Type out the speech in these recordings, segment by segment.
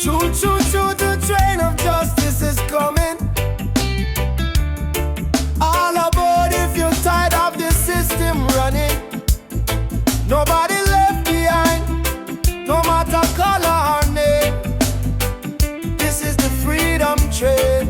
Choo choo choo, the train of justice is coming. All aboard if you're tired of the system running. Nobody left behind, no matter color or name. This is the freedom train.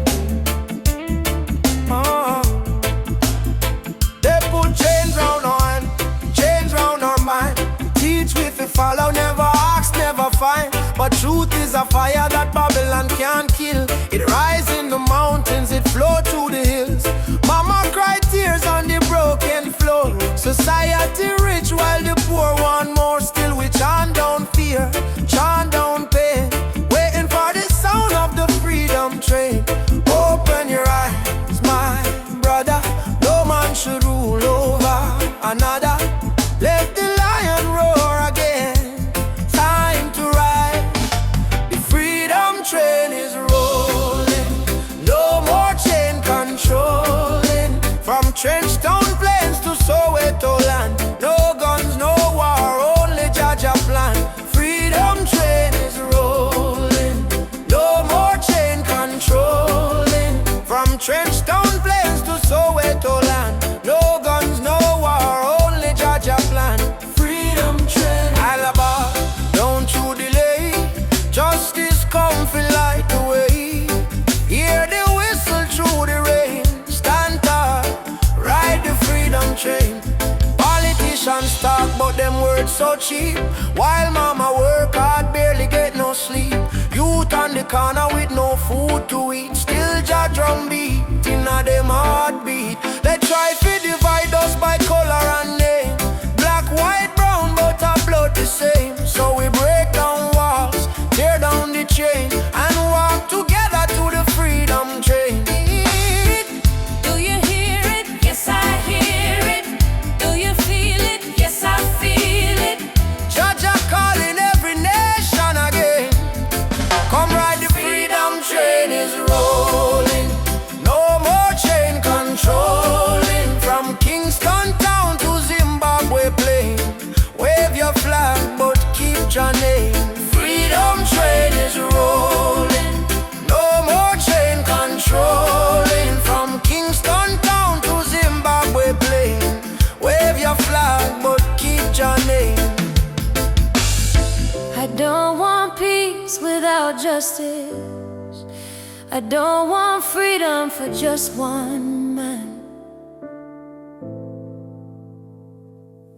They put chains round our hand, chains round our mind. Teach with the follow, never ask, never find. But truth is a fire that Babylon can't kill. It rise in the mountains, it flow through the hills. Mama cried tears on the broken floor. Society rich while the poor want more. Still we chant down fear, chant down pain, waiting for the sound of the freedom train. Open your eyes, my brother. No man should rule over another. Let the lion roar again. Time to ride. The freedom train is rolling. No more chain controlling. From Trenchtown Plains to Soweto land. No guns, no war, only Jaja plan. Freedom train is rolling. No more chain controlling. From Trenchtown Plains to Soweto land. No guns, no war, only Jaja plan. Freedom train. Alaba, don't you delay. Justice come fi light the way. Hear the whistle through the rain. Stand tall, ride the freedom train. Politicians talk but them words so cheap. While mama work hard, barely get no sleep. Youth on the corner with no food to eat. Still Jah drum beat inna them heartbeat. They try to divide us by color and name. Black, white, brown, but our blood the same. So we break down walls, tear down the chain, and walk together to the freedom train. Do you hear it? Yes, I hear it. Do you feel it? Yes, I feel it. Jah calling every nation again. Come ride the freedom train is rolling. No more chain controlling. From Kingston town to Zimbabwe plain. Wave your flag but keep your name. Freedom train is rolling. No more chain controlling. From Kingston town to Zimbabwe plain. Wave your flag but keep your name. I don't want peace without justice. I don't want freedom for just one man.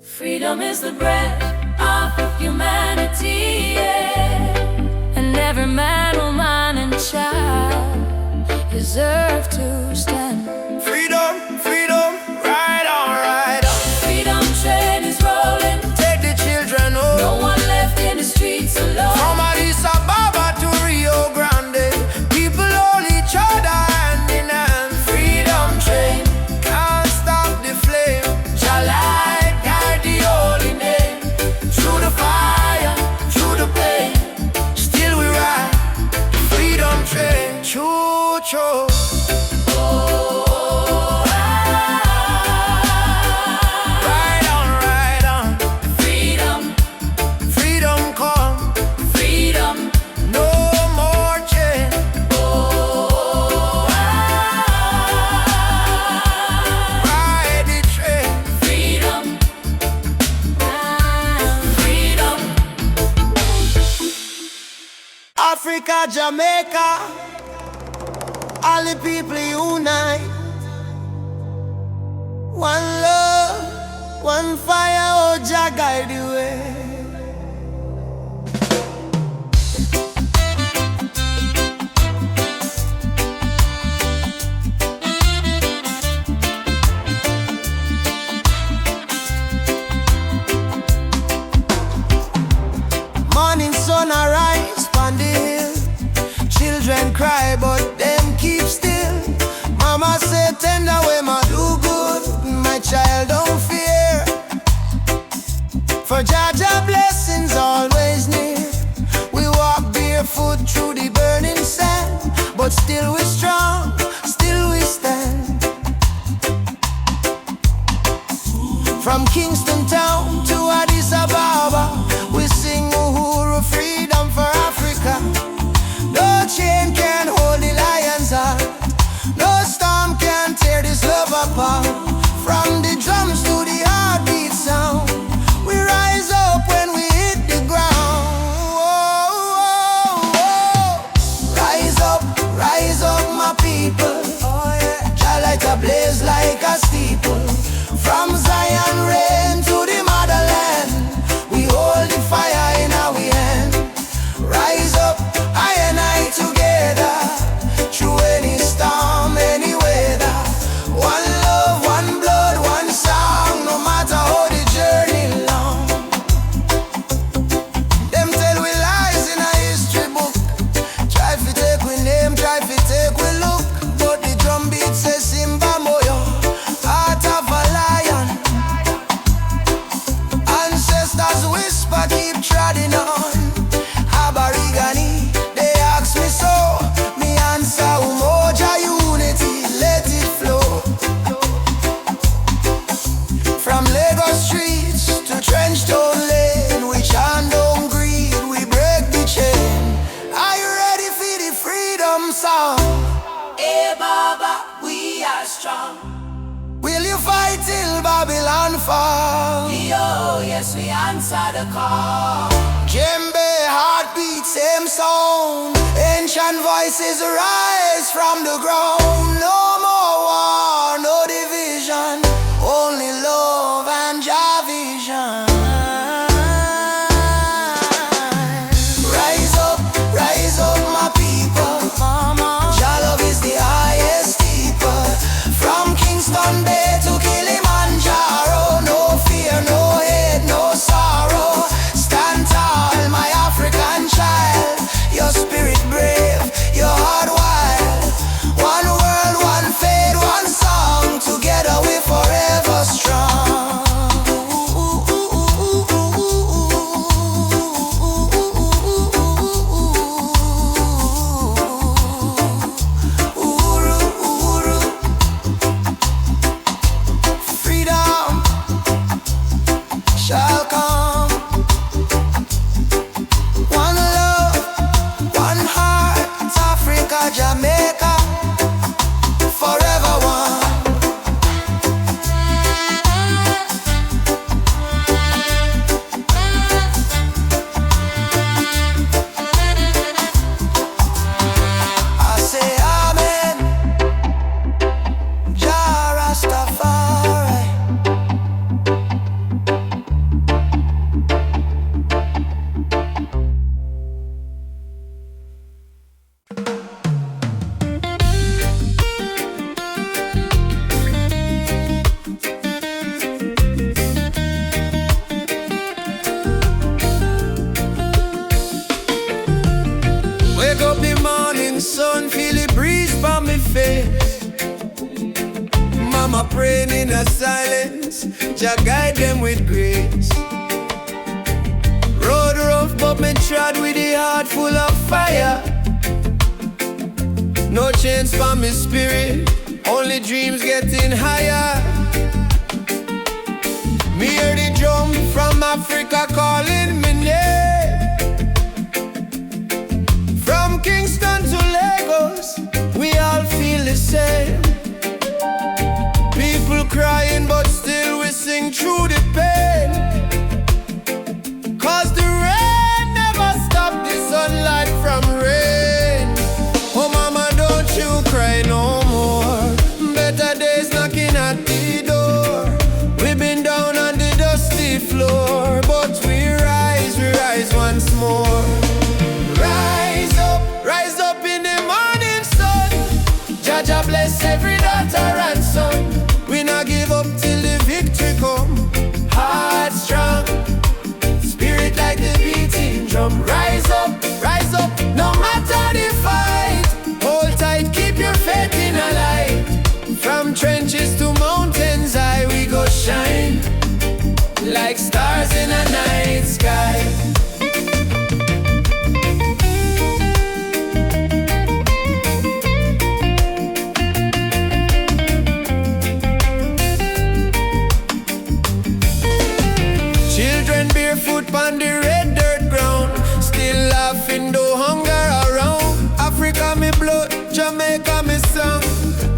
Freedom is the breath of humanity, yeah. And every man, woman, and child deserve to stand. Freedom, freedom, ride on, ride on. Freedom train is rolling. Take the children home. No one left in the streets alone. From Addis Ababa to Rio Grande, people hold each other hand in hand. Freedom train, can't stop the flame. Jah light guide the holy name. Through the fire, through the pain, still we ride the freedom train. Choo choo. Ride on, ride on. Freedom, Freedom come, freedom. no more chain. Ride the train. Freedom, freedom. Africa, Jamaica, all the people unite. One love, one fire, oh Jah guide the way. Morning sun arise on the hill. Children cry but them keep still. Mama say tender way ma do good. My child don't fear. For Jaja blessings always near. We walk barefoot through the burning sand, but still we strong, still we stand. From Kingston town to Addis Ababa, we sing Uhuru, freedom for Africa. fall. Yo, yes, we answer the call. Djembe, heartbeat, same sound. Ancient voices rise from the ground. No more war, no division, only love and Jah vision. Rise up, my people. Jah love is the highest steeple. From Kingston Bay to Kilimanjaro, no fear, no hate, no sorrow. Stand tall, my African child. Your spirit brave, your heart wild. One world, one faith, one song. Together we're forever strong. Freedom shall come. One love, one heart, Africa, Jamaica, forever one. I say amen, Jah Rastafari. Wake up the morning sun, feel the breeze by me face. Mama praying in a silence, Jah guide them with grace. Road rough but me trod with a heart full of fire. No chains for me spirit, only dreams getting higher. Me hear the drum from Africa calling me name. From Kingston to Lagos, we all feel the same. People crying, but still we sing through the pain. Cause the rain never stopped the sunlight from rain. Oh mama, don't you cry no more. Better days knocking at the door. We've been down on the dusty floor, but we rise once more. Rise up in the morning sun. Jah Jah bless every daughter and son. We not give up till the victory come. Heart strong, spirit like the beating drum. Rise up, no matter the fight. Hold tight, keep your faith in a light. From trenches to mountains high, we go shine like stars in a night sky. Children barefoot on the red dirt ground, still laughing though hunger around. Africa me blood, Jamaica me song.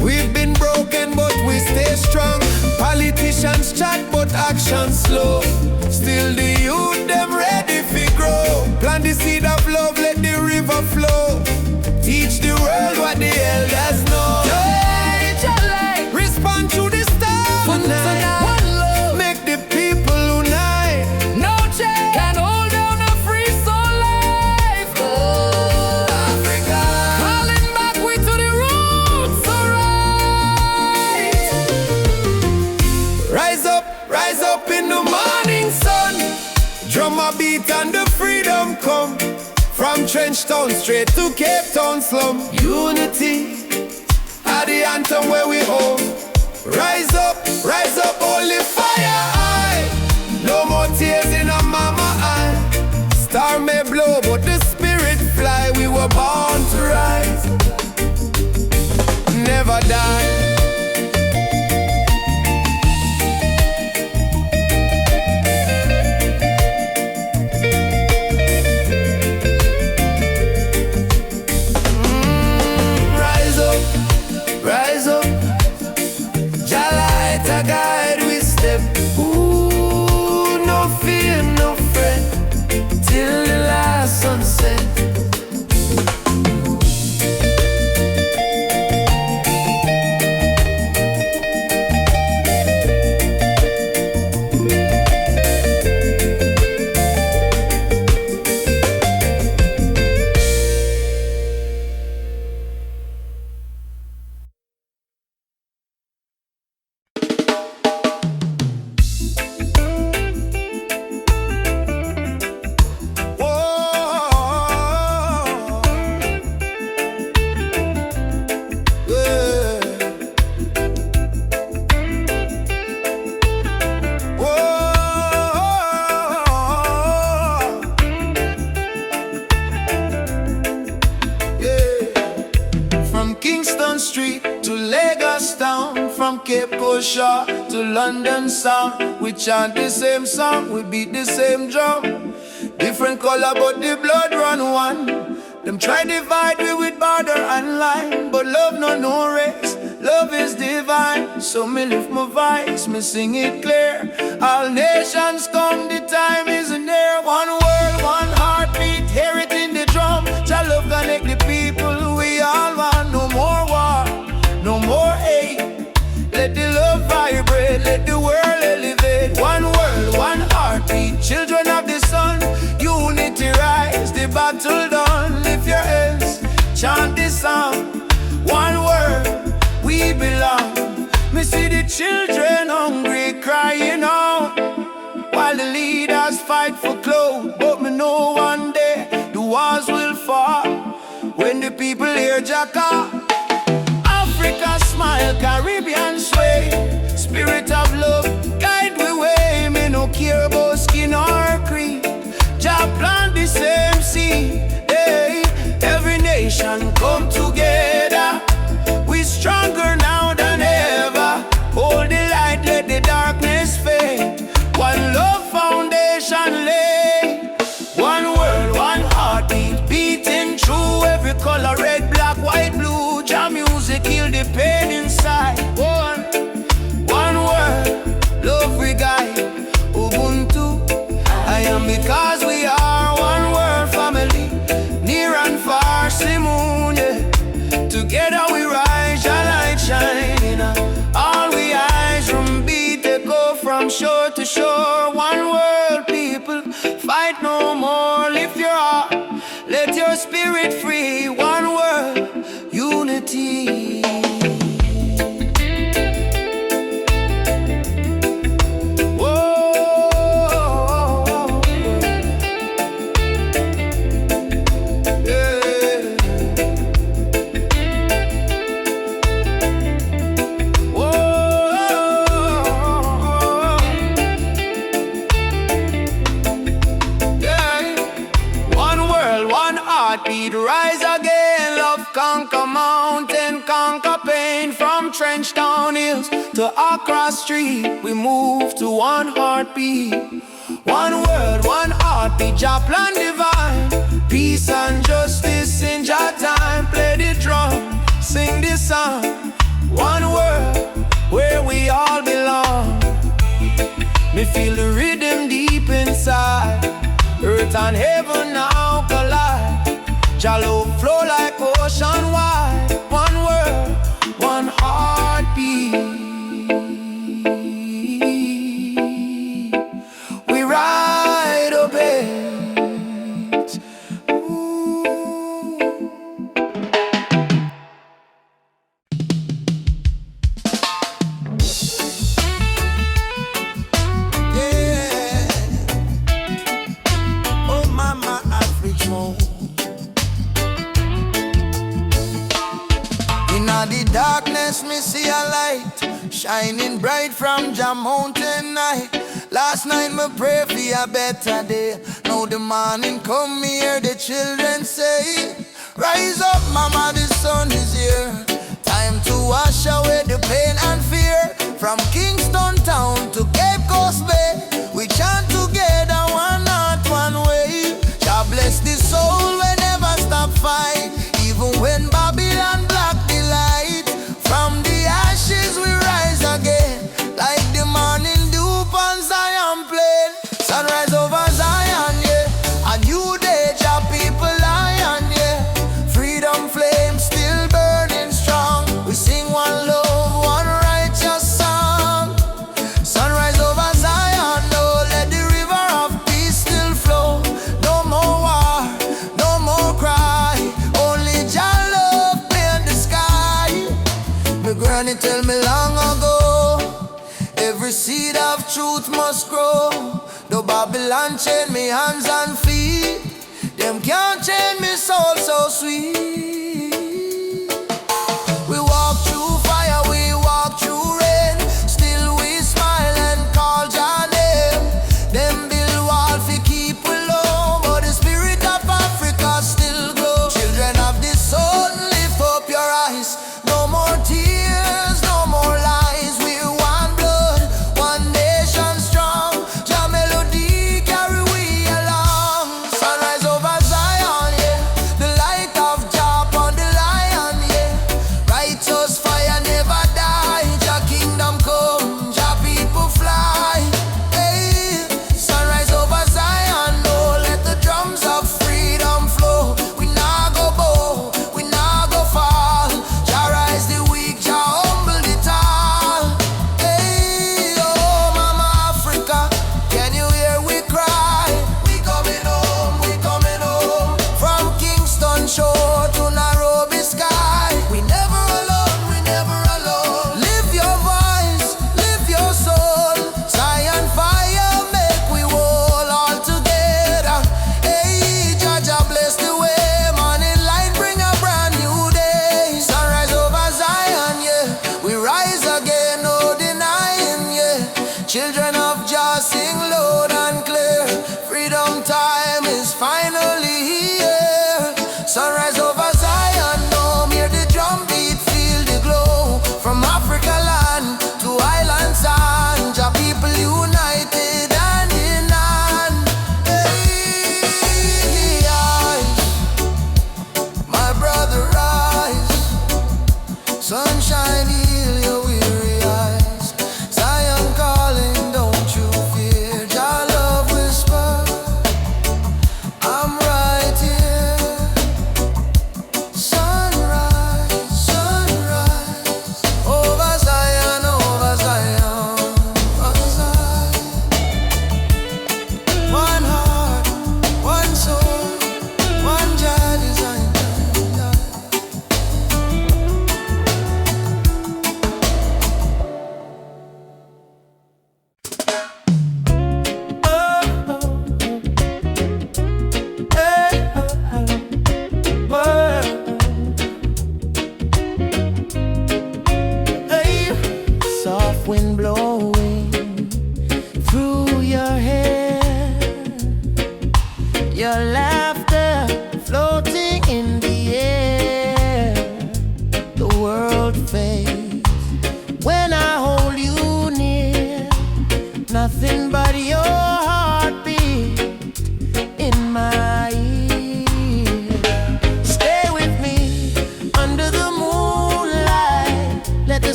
We've been broken but we stay strong. Politicians chat but action slow. Still the youth them ready fi grow. Plant the seed of love, let the river flow. Teach the world what the elders know. Respond to the storm tonight. One love, make the people unite. No change can hold down a free soul life. Oh, Africa, Calling back we to the roots, alright. rise up in the morning sun. Drum a beat and the freedom come. From Trench Town straight to Cape Town slum. Unity are the anthem where we home. Rise up, holy fire high. No more tears in a mama eye. Star may blow but the spirit fly. We were born to rise, never die. Rise up, Jah light a guide we step. Ooh. Cape Coast to London sound. We chant the same song, we beat the same drum. Different color but the blood run one. Them try divide me with border and line, but love no race, love is divine. So me lift my voice, me sing it clear. All nations come, the time is near. One world, one heartbeat, hear it in the drum. Jah love connect the people, we all want. No more war, no more hate. Let the love vibrate, let the world elevate. One world, one heartbeat, children of the sun. Unity rise, the battle done. Lift your hands, chant this song. One word, we belong. Me see the children hungry, crying out, while the leaders fight for clothes. But me know one day the walls will fall when the people hear Jacka. Africa smile, Caribbean sway. Spirit of love, guide we way. Me no care about skin or creed. Jah plant the same seed. Hey, every nation come together. We stronger now than ever. Hold the light, let the darkness fade. One love foundation lay. One world, one heartbeat, beating through every color, red, black, white, blue. Jah music heal the pain inside. One word, love we guide. Ubuntu, I am because we are one world family, near and far, Simone, yeah. Together we rise, your light shining. All we eyes from beat echo from shore to shore. One world people, fight no more. Lift your heart, let your spirit free. One world, unity. Heartbeat rise again, love conquer mountain, conquer pain. From Trench Town Hills to Accra Street, we move to one heartbeat. One word, one heartbeat, Jah plan divine. Peace and justice in Jah time. Play the drum, sing the song. One word, where we all belong. Me feel the rhythm deep inside. Earth and heaven now collide. Jah love flow like ocean wide. One word, one heartbeat. We ride a bit. Yeah. Oh mama, Africa. The darkness me see a light shining bright from Jah mountain night. Last night me pray for a better day. Now the morning come here, the children say, rise up mama, the sun is here. Time to wash away the pain and fear. From Kingston town to Cape Coast Bay, we chant together, one heart, one way. Jah bless the soul, we never stop fight. Even when Babylon block the light, from the ashes we rise again, like the morning dew on Zion plain. Sunrise over Zion, yeah. A new day, Jah people lion, yeah. Freedom flame still burning strong. We sing one love, one righteous song. Sunrise over Zion, no, let the river of peace still flow. No more war, no more cry. Only Jah love paint the sky. My granny tell me long ago, every seed of truth must grow. Though Babylon chain me hands and feet, them can't chain me soul so sweet. We walk through fire, we walk through rain. Still we smile and call Jah name. Them build wall fi keep we low, but the spirit of Africa still glow. Children of the sun, lift up your eyes. No more tears, no more lies.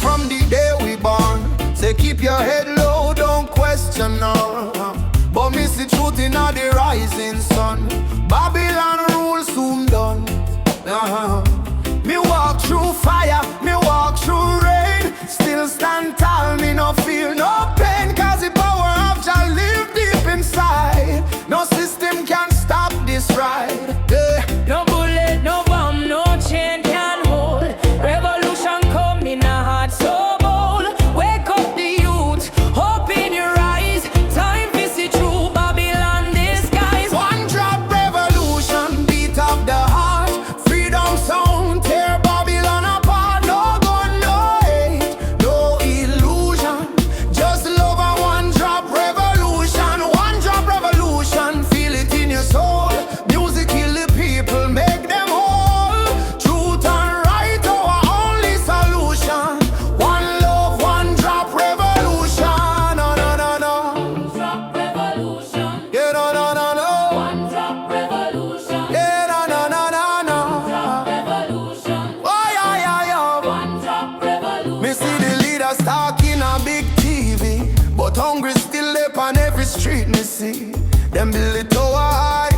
from the day we born. Say keep your head low, don't question no. But miss the truth in all the rising sun. Babylon rule soon done. Me walk through fire, me walk through rain. Still stand tall, me no feel no pain. Cause the power of Jah live deep inside. No system can stop this ride. No bullet, no bomb, no chain can hold. Revolution come in a heart so bold. Wake up the youth, hope in your eyes. Time to see through Babylon disguise. One drop revolution, beat of the heart. Freedom sound, tear Babylon apart. No gun, no hate, no illusion. Just love and one drop revolution. One drop revolution, feel it in your soul. Music kill the people, make them whole. Truth and right, our only solution. One love, one drop revolution. No, no, no, no. One drop revolution. Yeah, no, no, no, no. One drop revolution. Yeah, no, no, no, no, no. Drop revolution. Oh, yeah, yeah, yeah. One drop revolution. Me see the leaders talking on big TV, but hungry still up on every street me see. Them build it tower high,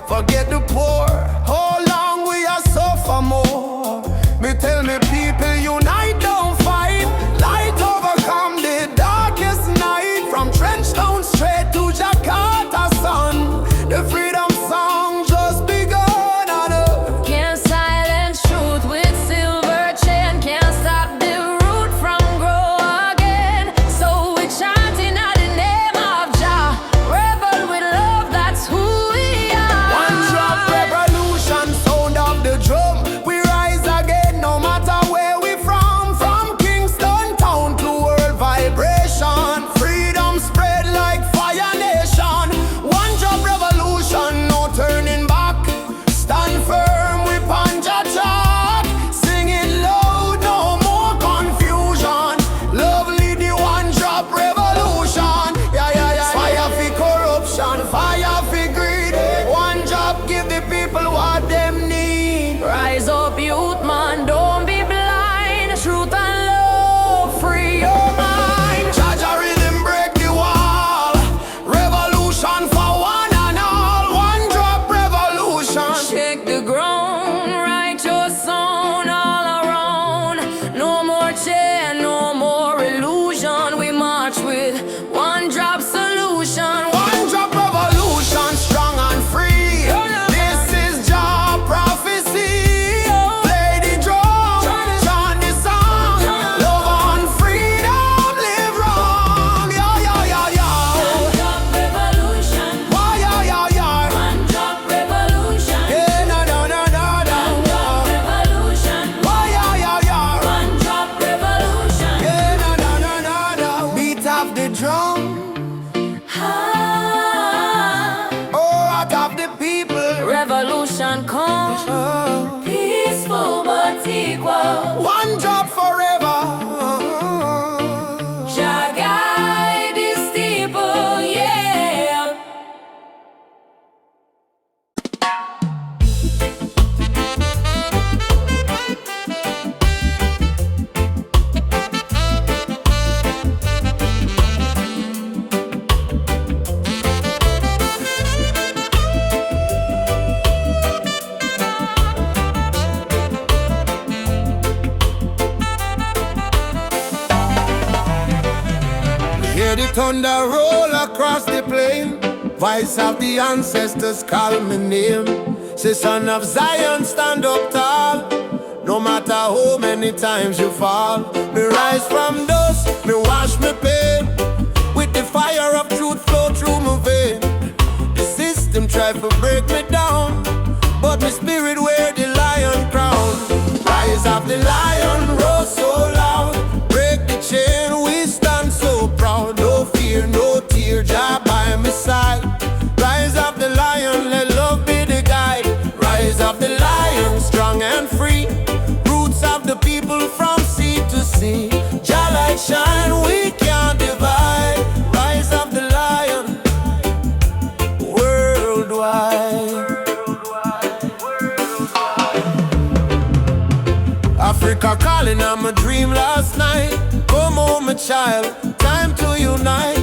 forget the poor. How long we are suffer more? Me tell me people unite, don't fight. Light overcome the darkest night. From Trenchtown straight to Jakarta sun. The freedom song just begun. Can't silence truth with silver chain. Can't stop the root from grow again. So we chanting at the name of Jah. Rebel with love, that's who we are. One drop revolution, sound of the drum. We rise again no matter where we from. From Kingston town to world vibration. Freedom spread like fire nation. One drop revolution, no turning back. Stand firm, we punch a chalk. Sing it loud, no more confusion. Lovely the one drop revolution. Yeah, yeah, yeah. Fire for corruption, fire for greed. One drop give the people what them need. Rise up, youth man, don't be blind. Truth and love, free your mind. Jaja rhythm break the wall. Revolution for one and all. One drop revolution. Shake the ground, write your song all around. No more chain, no more illusion. We march with one drop solution. One drop revolution, strong and free. This is Jah prophecy. Play the drum, chant the song. Love and freedom, live wrong. Yeah, yeah, yeah, yeah. One drop revolution. Why, yeah, yeah, yeah. One drop revolution. Yeah, no, no, no, no, no. One drop revolution. Why, yeah, yeah, yeah. One drop revolution. Yeah, no, no, no, no, no. Beat of the drum. Ah, Oh, out of the people. revolution come, Oh. peaceful but equal. One drop forever. Jah guide this people, yeah. Hear the thunder roll across the plain. Voice of the ancestors call my name. Say son of Zion, stand up tall. No matter how many times you fall. Me rise from dust, me wash me pain. With the fire of truth flow through my vein. The system try to break me down, but my spirit wear the lion crown. Rise of the lion, roar so loud. Break the chain, we stand so proud. No fear, no tear, Jah by my side. Rise of the lion, let love be the guide. Rise of the lion, strong and free. Roots of the people from sea to sea. Jah light shine, we can't divide. Rise of the lion, worldwide. Africa my dream last night. Come home, my child, time to unite.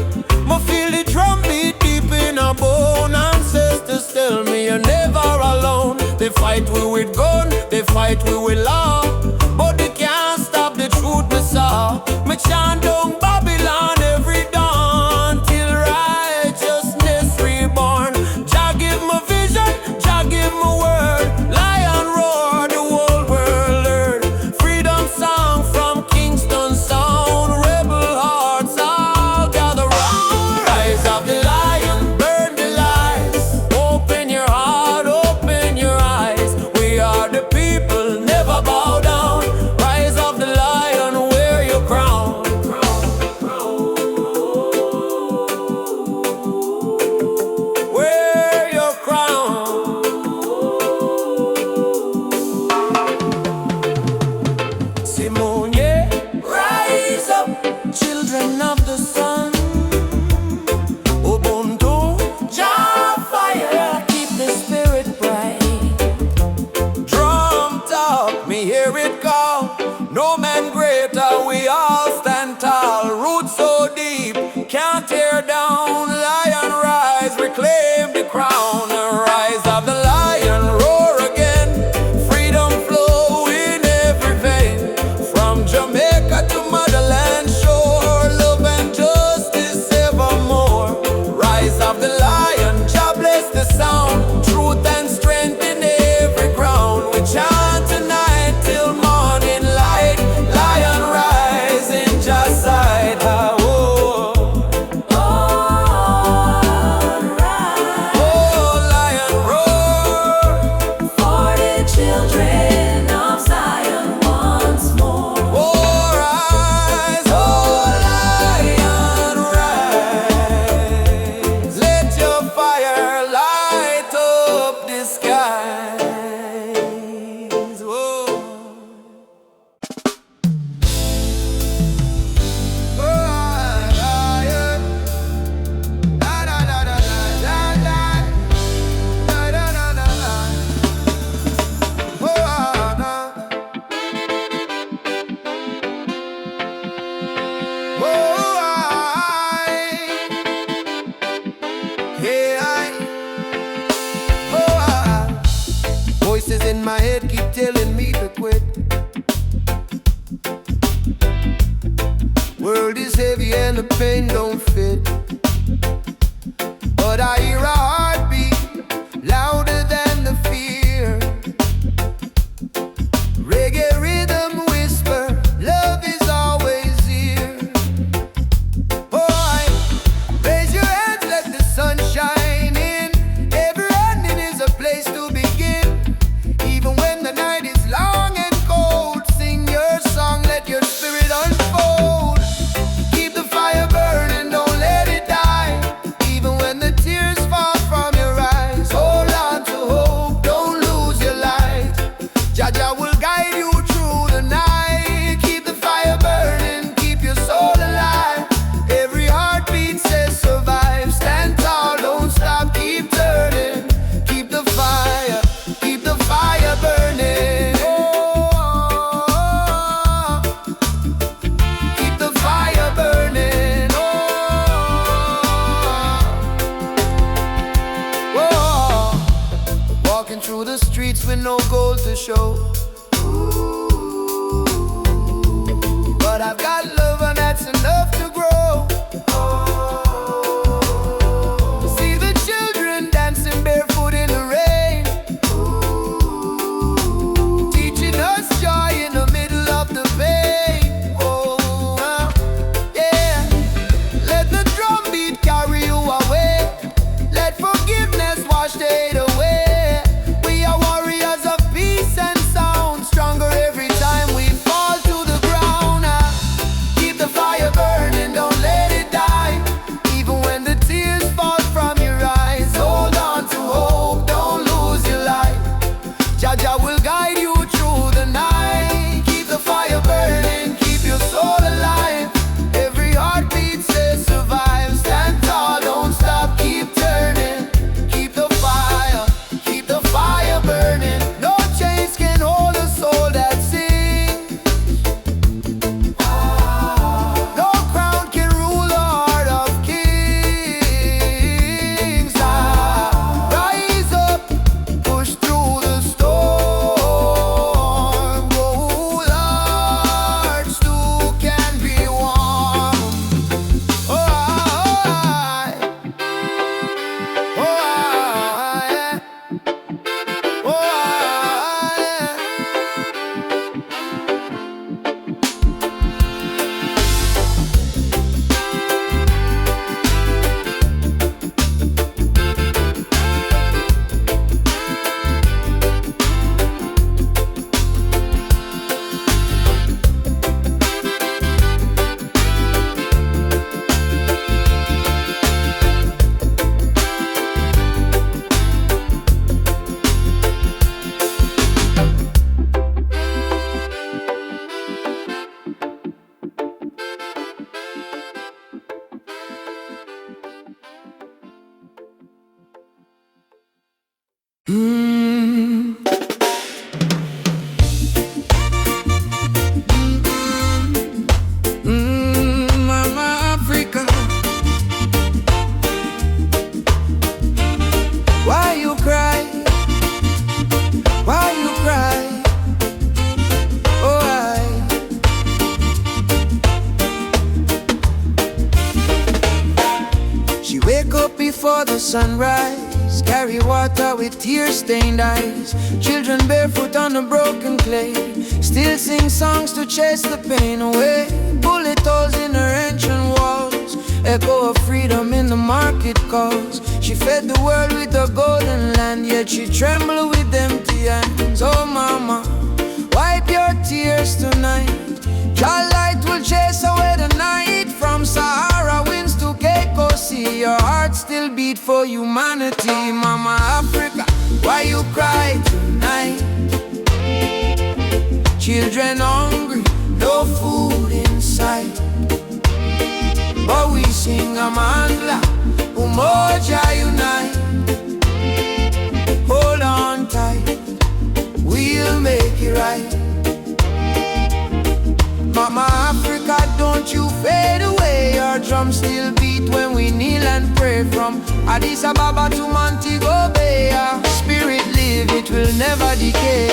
Me feel the drum beat deep in our bone. Ancestors tell me you're never alone. They fight we with gun, they fight we with law, but they can't stop the truth me saw. Me chant down Babylon every dawn till righteousness reborn. Jah give me vision, Jah give me word. Lion roar, the whole world learn. Freedom song from Kingston sound. Rebel hearts all gather round. Rise of the lion, burn the lies. Open your heart, open your eyes. We are the people, never bow down. Rise of the lion, wear your crown. Wear your crown. Simone, yeah. Rise up, children of the sun. Ubuntu, Jah fire, keep the spirit bright. Drum talk, me hear it call. No man greater, we all stand tall. Roots so deep, can't tear down. Lion rise, reclaim the crown. Rise of the lion, roar again. Freedom flow in every vein. From Jamaica to motherland shore. Love and justice evermore. Rise of the lion, Jah bless the sound. Truth and strength in every ground. We chant tonight till morning light. Lion rise in Jah's sight. Ah, oh. Oh, lion roar. For the children of Zion once more. Oh, rise, oh, lion rise. Let your fire light up the skies. Whoa. Oh, lion. Da, da, da, da, da, da, da, da, da, da, da. Oh, na. Voices in my head keep telling me to quit. World is heavy and the pain don't fit. But I hear a heartbeat louder than the fear. Reggae rhythm whisper, love is always here. Boy, raise your hands, let the sun shine in. Every ending is a place to begin. Even when the night is long and cold, sing your song, let your spirit unfold. Keep the fire burning, don't let it die. Even when the tears fall from before the sunrise, carry water with tear-stained eyes. Children barefoot on the broken clay, still sing songs to chase the pain away. Bullet holes in her ancient walls, echo of freedom in the market calls. She fed the world with the golden land, yet she trembled with empty hands. Oh mama, wipe your tears tonight. Your light will chase away the night. From Sahara winds to Cape Coast Sea, your heart still beat for humanity. Mama Africa, why you cry tonight? Children hungry, no food inside, but we sing Amandla, Umoja unite. Hold on tight, we'll make it right. Mama Africa, don't you fade away. Our drums still beat when we kneel and pray. From Addis Ababa to Montego Bay, our spirit live, it will never decay.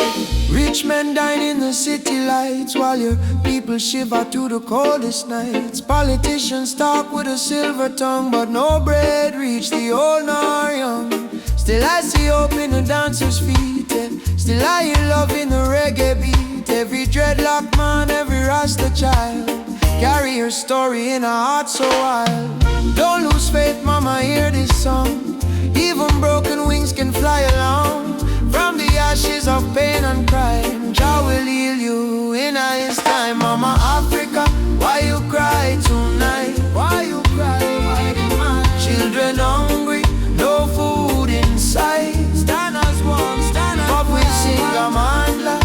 Rich men dine in the city lights, while your people shiver through the coldest nights. Politicians talk with a silver tongue, but no bread reach the old nor young. Still I see hope in the dancers' feet, and still I hear love in the reggae beat. Every dreadlock man, every Rasta child, carry her story in a heart so wild. Don't lose faith, mama, hear this song. Even broken wings can fly along. From the ashes of pain and crime, Jah will heal you in His time. Mama Africa, why you cry tonight? Why you cry? Why you cry? Children hungry, no food inside. Stand as one, stand as one. But we sing Amandla,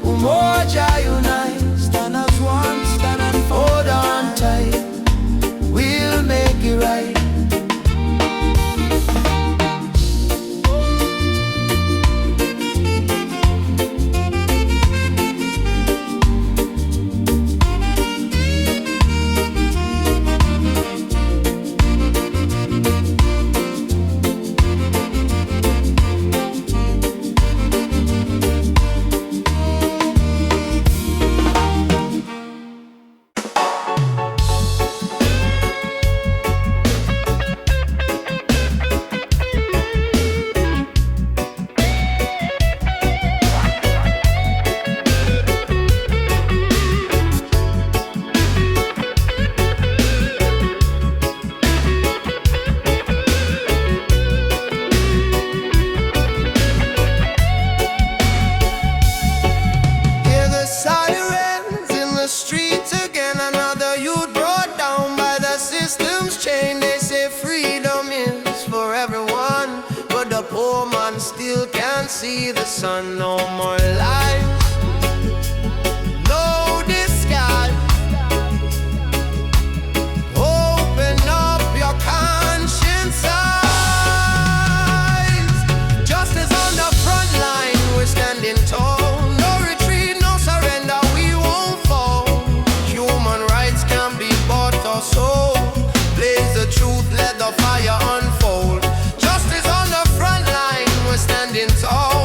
Umoja unite. Stand as one, stand and hold on tight. We'll make it right. See the sun, no more light, no disguise. Open up your conscience eyes. Justice on the front line, we're standing tall. No retreat, no surrender, we won't fall. Human rights can't be bought or sold. Blaze the truth, let the fire unfold. Justice on the front line, we're standing tall.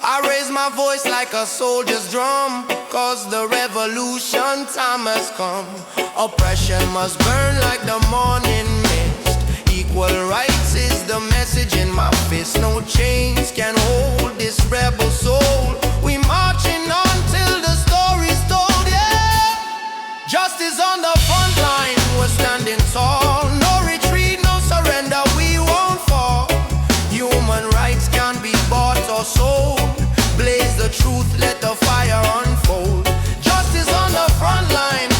I raise my voice like a soldier's drum, cause the revolution time has come. Oppression must burn like the morning mist. Equal rights is the message in my fist. No chains can hold this rebel soul. We marching on till the story's told, yeah. Justice on the front line, we're standing tall. No retreat, no surrender, we won't fall. Human rights can't be bought or sold. Blaze the truth, let the fire unfold. Justice on the front line.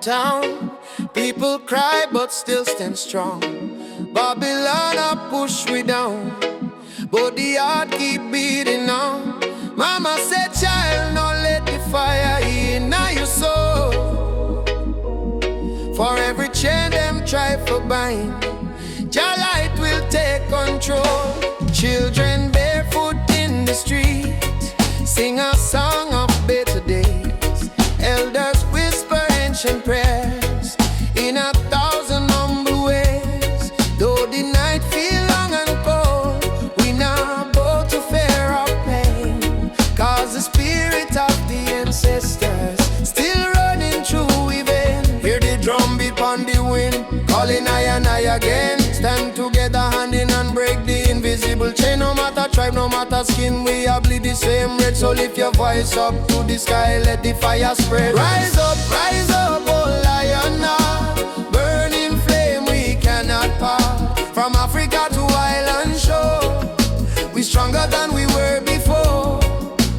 town. People cry but still stand strong. Babylon a push we down, but the heart keep beating on. Mama said, child, don't let the fire in your soul. For every chain them try for bind, your light will take control. Children barefoot in the street sing a song of better days. Elders whisper ancient prayers in 1,000 humble ways. Though the night feel long and cold, we not bow to fear or pain, cause the spirit of the ancestors still running through we vein. Hear the drum beat on the wind, calling I and I again. Stand together hand in hand, break the invisible chain. No matter tribe, no matter skin, we all bleed the same red. So lift your voice up to the sky, let the fire spread. Rise up, oh lion, burning flame we cannot part. From Africa to island shore, we stronger than we were before.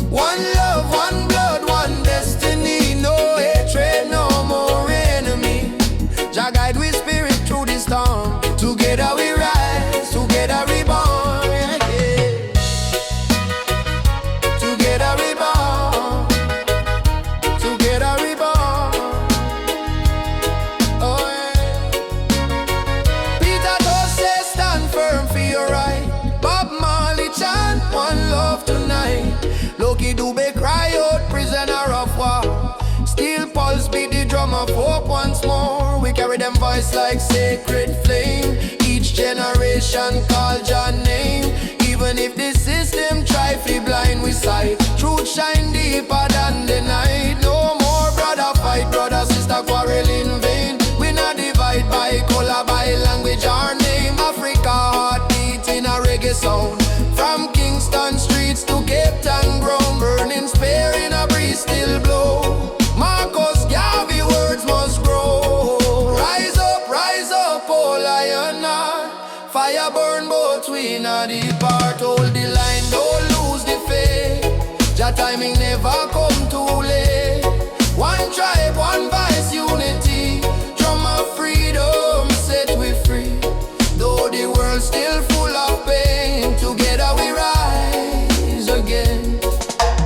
One love, one blood, one destiny. No hatred, no more enemy. Jah guide we spirit through the storm. Together we rise, together we born, yeah. Together we born, together we born, oh yeah. Peter Tosh says stand firm for your right. Bob Marley chant one love tonight. Loki Dube cry out prisoner of war. Steel pulse beat the drum of hope once more. We carry them voice like sacred flame. Each generation call Jah name. Even if the system try to blind we sight, truth shine deeper than the night. No more brother fight, brother sister quarrel in vain. We not divide by color, by language or name. Africa heartbeat in a reggae sound. From Kingston streets to Cape Town ground, burning spear in a breeze still blow. Marcus Garvey words must grow. Rise up, oh lion, fire burn both we not depart. Hold the line, don't lose the faith. Jah timing never come too late. One tribe, one voice, unity. Drum of freedom set we free. Though the world still full of pain, together we rise again.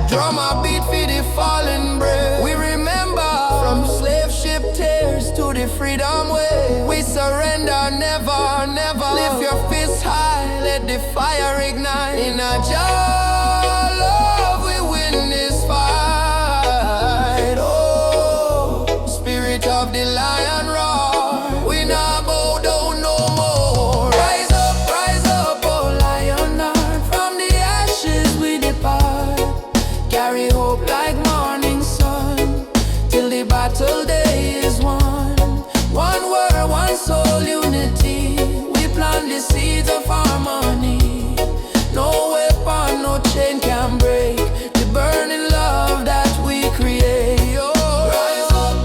Drum a beat for the fallen brave. We remember from slave ship tears to the freedom way. We surrender never, never. Lift your fists high, let the fire ignite. In a Jah love we win this fight. Oh, spirit of the lion roar. We not bow down no more. Rise up, oh lion, from the ashes we depart. Carry hope like morning sun, till the battle day is won. One word, one soul, unity. We plant the seeds of harmony. No weapon, no chain can break the burning love that we create. Oh, rise up,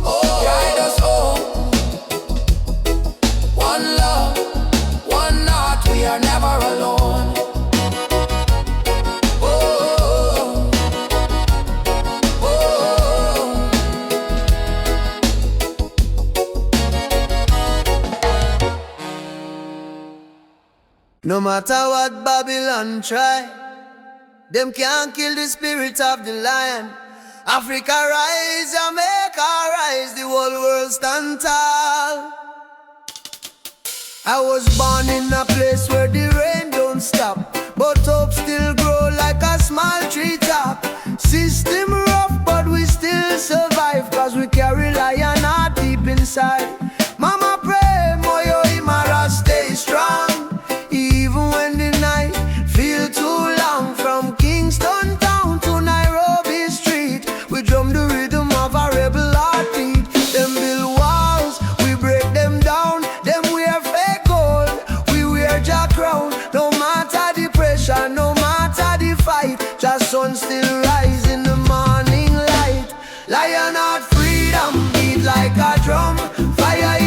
oh, guide us home. One love, one heart, we are never alone. Oh, oh. No matter what Babylon try, them can't kill the spirit of the lion. Africa rise, Jamaica rise, the whole world stand tall. I was born in a place where the rain don't stop, but hope still grow like a small tree top. System rough, but we still survive, cause we carry lion heart deep inside. Mama pray, Moyo Imara stay strong, even when the night feel too long. From Kingston town to Nairobi street, we drum the rhythm of a rebel heartbeat. Them build walls, we break them down. Them wear fake gold, we wear Jah crown. No matter the pressure, no matter the fight, Jah sun still rise in the morning light. Lion heart freedom beat like a drum. Fire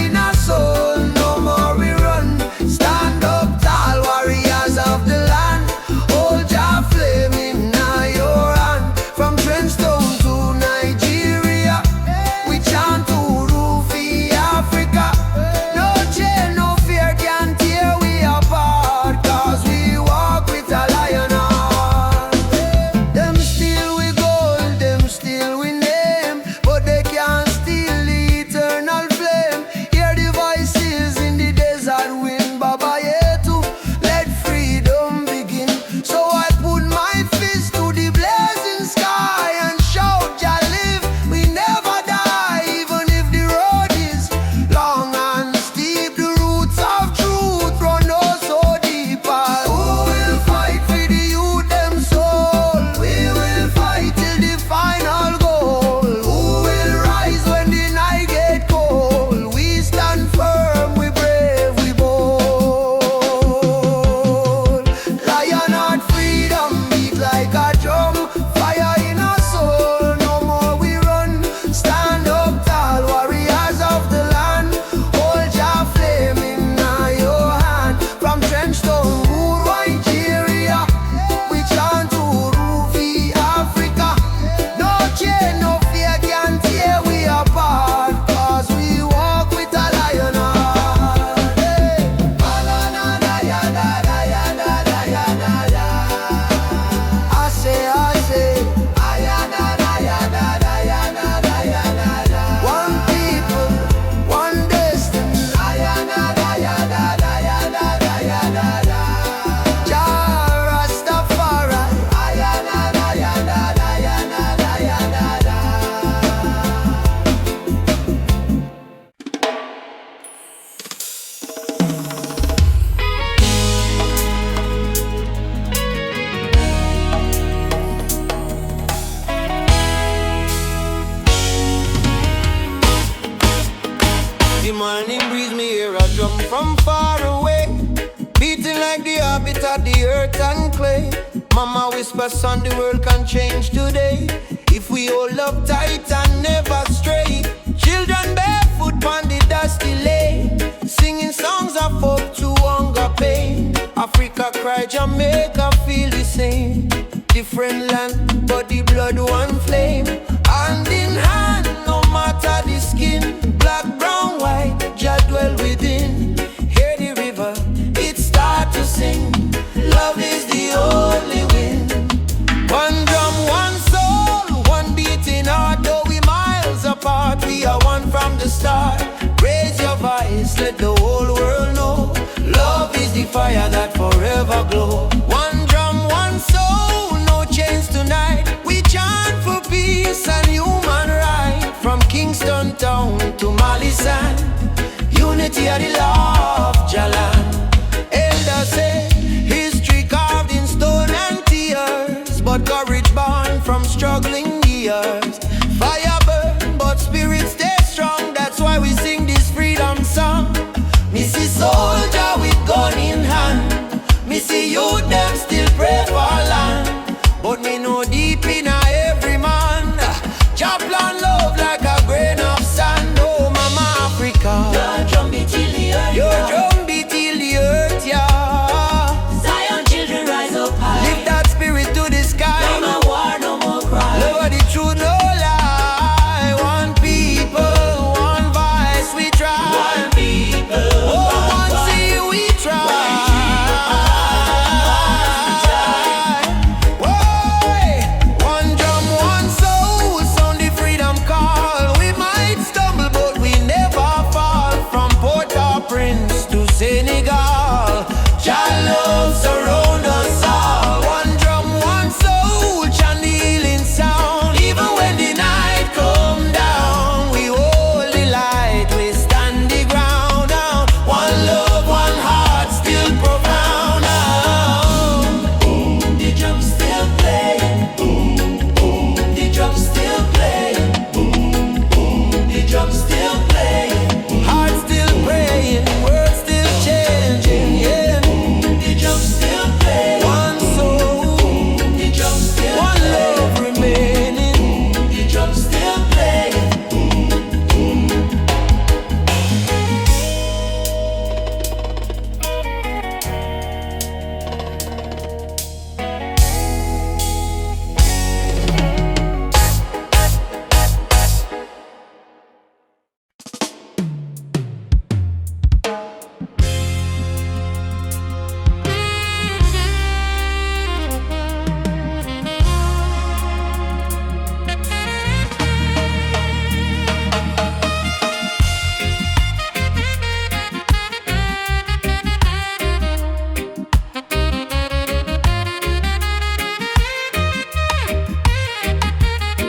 of the earth and clay. Mama whisper, son, the world can change today if we all love tight and never stray. Children barefoot on the dusty lane, singing songs of hope to hunger pain. Africa cry, Jamaica feel the same. Different land, but the blood one flame. Hand in hand, no matter the skin. Black, brown, white, Jah dwell within. Hear the river, it start to sing. Love is the only win. One drum, one soul, one beating heart. Though we miles apart, we are one from the start. Raise your voice, let the whole world know. Love is the fire that forever glow. One drum, one soul, no chains tonight. We chant for peace and human right. From Kingston town to Mali sand, unity of the law of Jalan. Elders say history carved in stone and tears, but courage born from struggling years. Fire burn, but spirit stay strong. That's why we sing this freedom song. Me see soldier with gun in hand, me see youth them still pray for land. But me know deep in every man, Jah plan love like a grain of sand. Oh mama Africa, your drum beat till the earth, your drum beat till the earth, yeah. Zion children rise up high, lift that spirit to the sky. No more war, no more cry. Love the truth, no lie. One people, one voice, we try. One people, one sea, we try. One drum, one soul, sound the freedom call. We might stumble, but we never fall. From Port-au-Prince to Senegal, Jah love surround us all. One drum, one soul, chant the healing sound. Even when the night come down, we hold the light, we stand the ground down. One love, one heart, still profound. Boom, the drum still playing. Boom, boom, the drum still playing. Boom, boom, the drum still playing. Heart still praying, words still changing, yeah. The drum still playing. One soul, the drum still one love remaining. The drum still playing.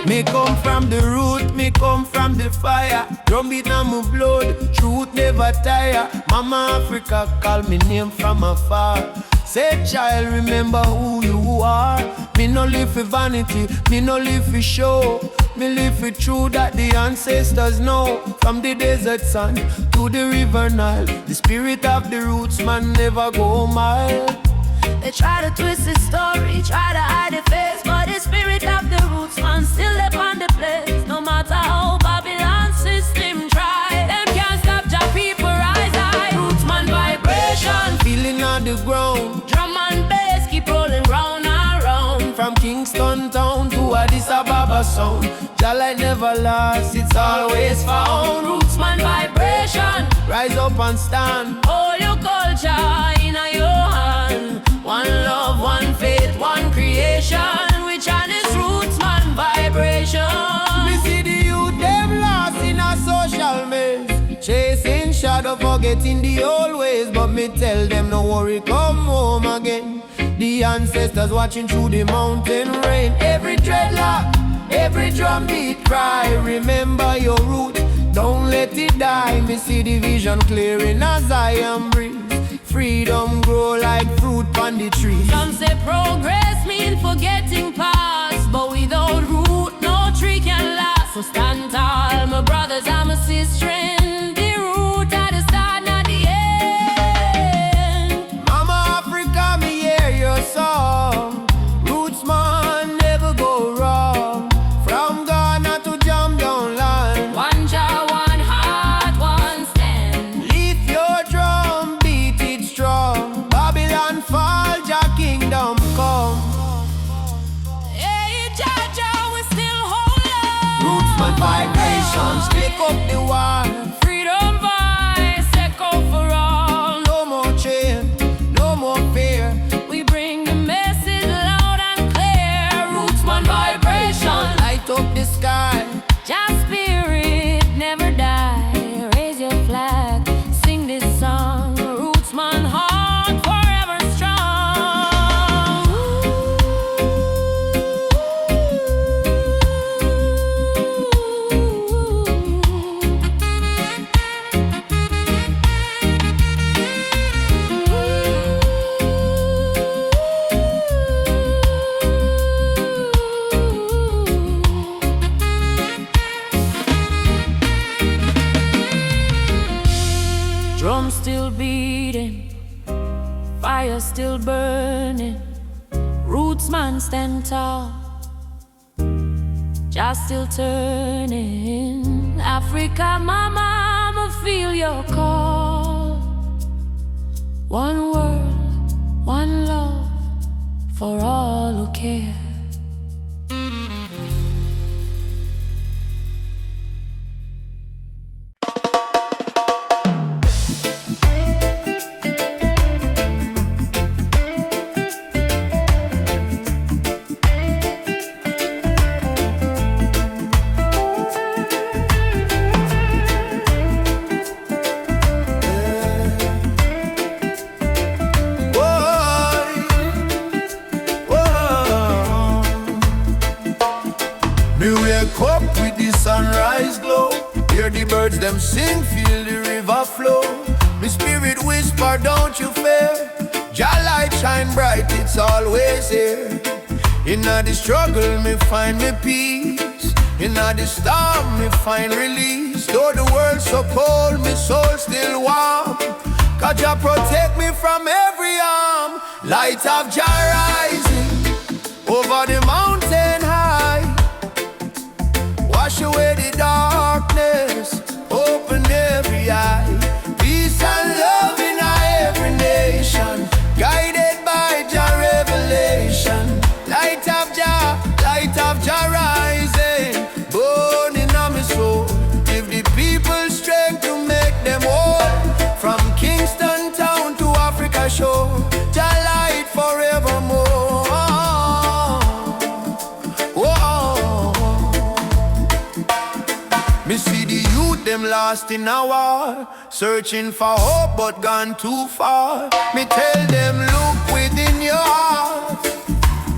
Me come from the root, me come from the fire. Drum beat on my blood, truth never tire. Mama Africa call me name from afar. Say child, remember who you are. Me no live for vanity, me no live for show. Me live for truth that the ancestors know. From the desert sun to the river Nile, the spirit of the roots man never go mile. They try to twist the story, try to hide the face, but the spirit of the roots man still live on the place. No matter how Babylon system try, them can't stop Jah people rise high. Roots man vibration, Feeling on the ground, drum and bass keep rolling round and round. from Kingston town to Addis Ababa sound. Jah light never lost, it's always found. Roots man vibration, Rise up and stand. all your culture in your hand. One love, one faith, one creation. Which one is roots man vibration? Me see the youth them lost in a social maze, chasing shadow, forgetting the old ways. But me tell them no worry, come home again. The ancestors watching through the mountain rain. Every dreadlock, every drum beat cry, remember your root, don't let it die. Me see the vision clearing as I am breathe. Freedom grow like fruit on the tree. Some say progress mean forgetting past, but without root, no tree can last. So stand tall, my brothers and my sisters. The root at the start, not the end. Mama Africa, me beating, fire still burning, roots man stand tall, just still turning. Africa, my mama, feel your call. One world, one love, for all who care. Sunrise glow, hear the birds them sing, feel the river flow. My spirit whisper, don't you fear. Jah light shine bright, it's always here. In the struggle, me find me peace. In the storm, me find release. Though the world's so cold, my soul still warm. God, Jah protect me from every harm. Light of Jah rising over the mountain high. Wash away the darkness, open every eye. Peace and love in every nation, guided by Jah revelation. Light of Jah rising, burning on my soul. Give the people strength to make them whole. From Kingston town to Africa shore, Jah light forevermore. Me see the youth them lost in a war, searching for hope but gone too far. Me tell them look within your heart,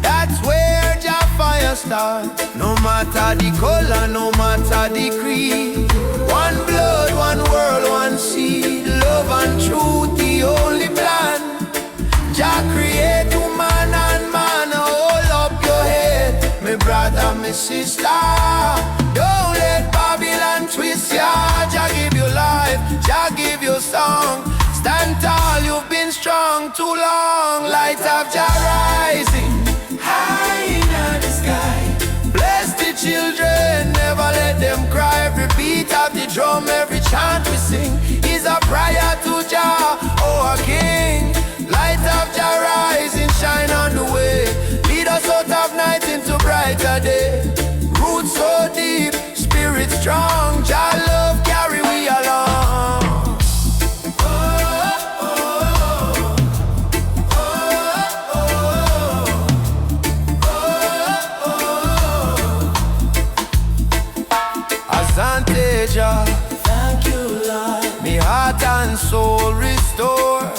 that's where Jah fire starts. No matter the color, no matter the creed, one blood, one world, one seed. Love and truth, the only plan. Jah create woman and man. Hold up your head, me brother, me sister. Don't let Babylon twist ya. Jah give you life, Jah give you song. Stand tall, you've been strong too long. Light of Jah rising high in the sky. Bless the children, never let them cry. Every beat of the drum, every chant we sing is a prayer to Jah, our King. Light of Jah rising, shine on the way. Lead us out of night into brighter day. Roots so deep, spirit strong. Jah love carry we along. Asante Jah, thank you Lord. Me heart and soul restored.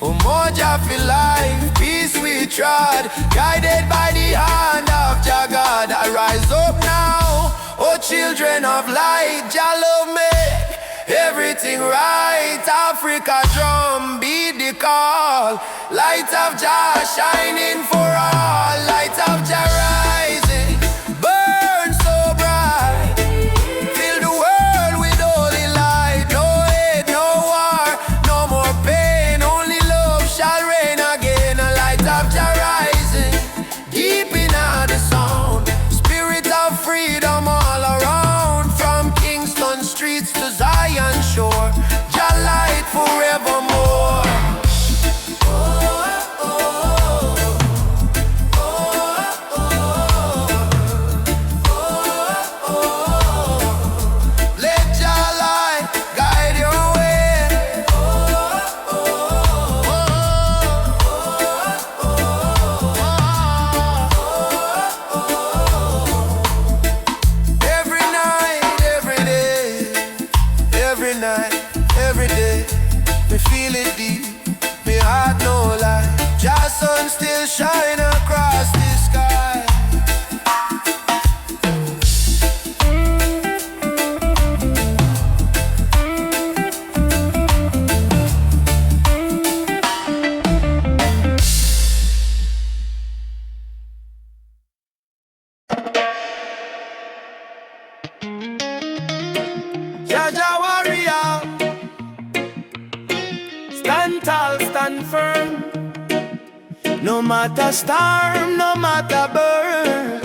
Umoja for life, peace we trod, guided by the hand of Jah God. I rise up now, oh children of light. Jah love make everything right. Africa drum beat the call. Light of Jah shining for all. Light of Jah rising, burn so bright. Fill the world with holy light. No hate, no war, no more pain. Only love shall reign again. A light of Jah rising, deep in the sound. Spirit of freedom all around. From Kingston streets to Zion shore, Jah light forevermore. Let Jah light guide your way. Every night, every day, every night, every day, me feel it deep, me heart no lie. Jah sun still shine across the sky. Jah Jah warrior, Stand tall, stand firm. No matter storm, no matter burn.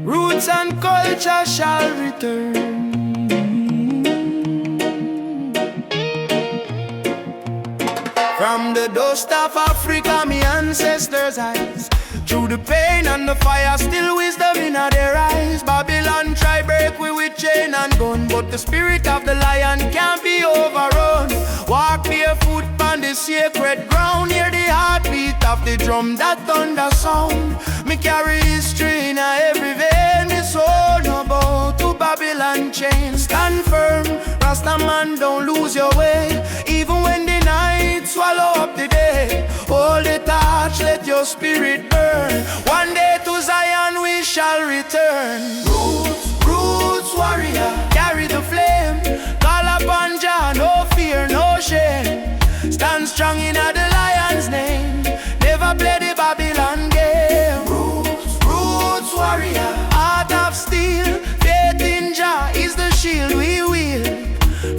Roots and culture shall return. From the dust of Africa, me ancestors' eyes. Through the pain and the fire, still wisdom in their eyes. Babylon try break we with chain and gun, but the spirit of the lion can't be overrun. Walk barefoot on the sacred ground, hear the heartbeat of the drum, that thunder sound. Me carry history in every vein, me soul no bow to Babylon chain. Stand firm, Rasta man, don't lose your way. Even when the night swallow up the day, hold the torch, let your spirit burn. One day to Zion we shall return. Roots, roots warrior, carry the flame. Call upon Jah, no fear, no shame. Stand strong in the lion's name. Never play the Babylon game. Roots, roots warrior, heart of steel. Faith in Jah is the shield we wield.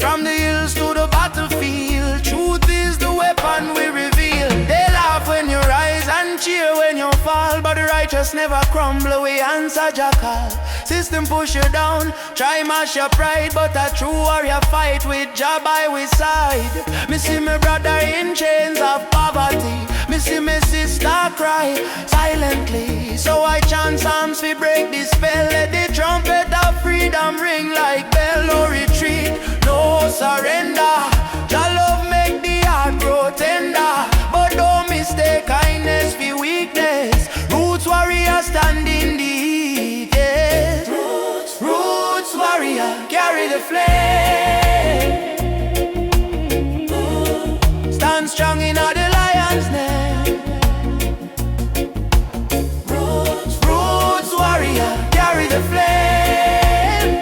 From the hills to the battlefield, truth is the weapon we reveal. They laugh when you rise and cheer when you fall, but the righteous never crumble, we answer Jah call. System push you down, try mash your pride, but a true warrior fight with Jah by his side. Me see my brother in chains of poverty, me see my sister cry silently. So I chant psalms we break this spell. Let the trumpet of freedom ring like bell. No retreat, no surrender. Jah love make the heart grow tender, but don't mistake kindness for weakness. Roots warrior stand in the heat, yeah. Roots warrior carry the flame. Stand strong in the lion's name. Roots warrior carry the flame.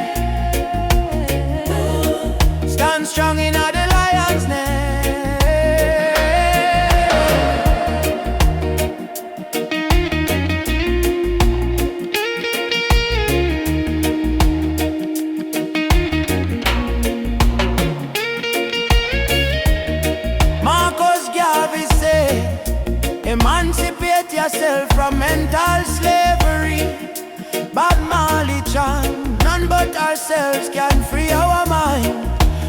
Stand strong in the lion's name. Emancipate yourself from mental slavery. Bob Marley chant, none but ourselves can free our mind.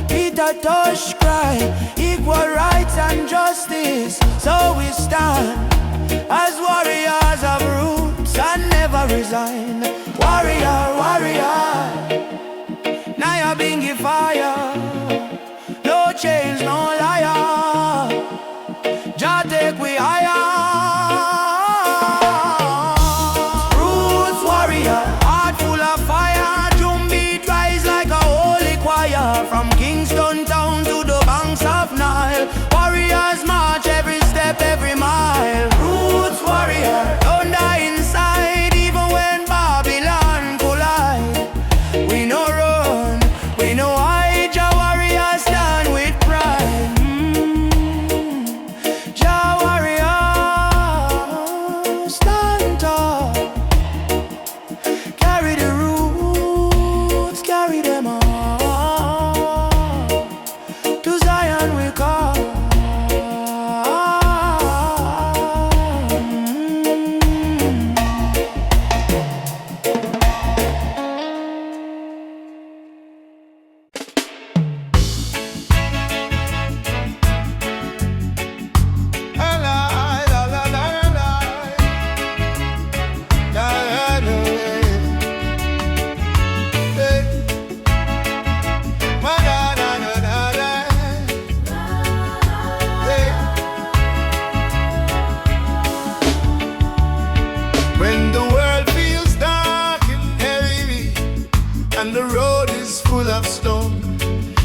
Peter Tosh cry, equal rights and justice. So we stand as warriors of roots and never resign. Warrior, warrior, Naya Bingi fire. No change, no liar. Jah take we higher. Roots warrior, heart full of fire. Drum beat rise like a holy choir. From Kingston town to the banks of Nile, warriors march every step, every mile. Roots warrior, don't die inside, even when Babylon collide. We no run, we no hide. Jah warriors stand with pride.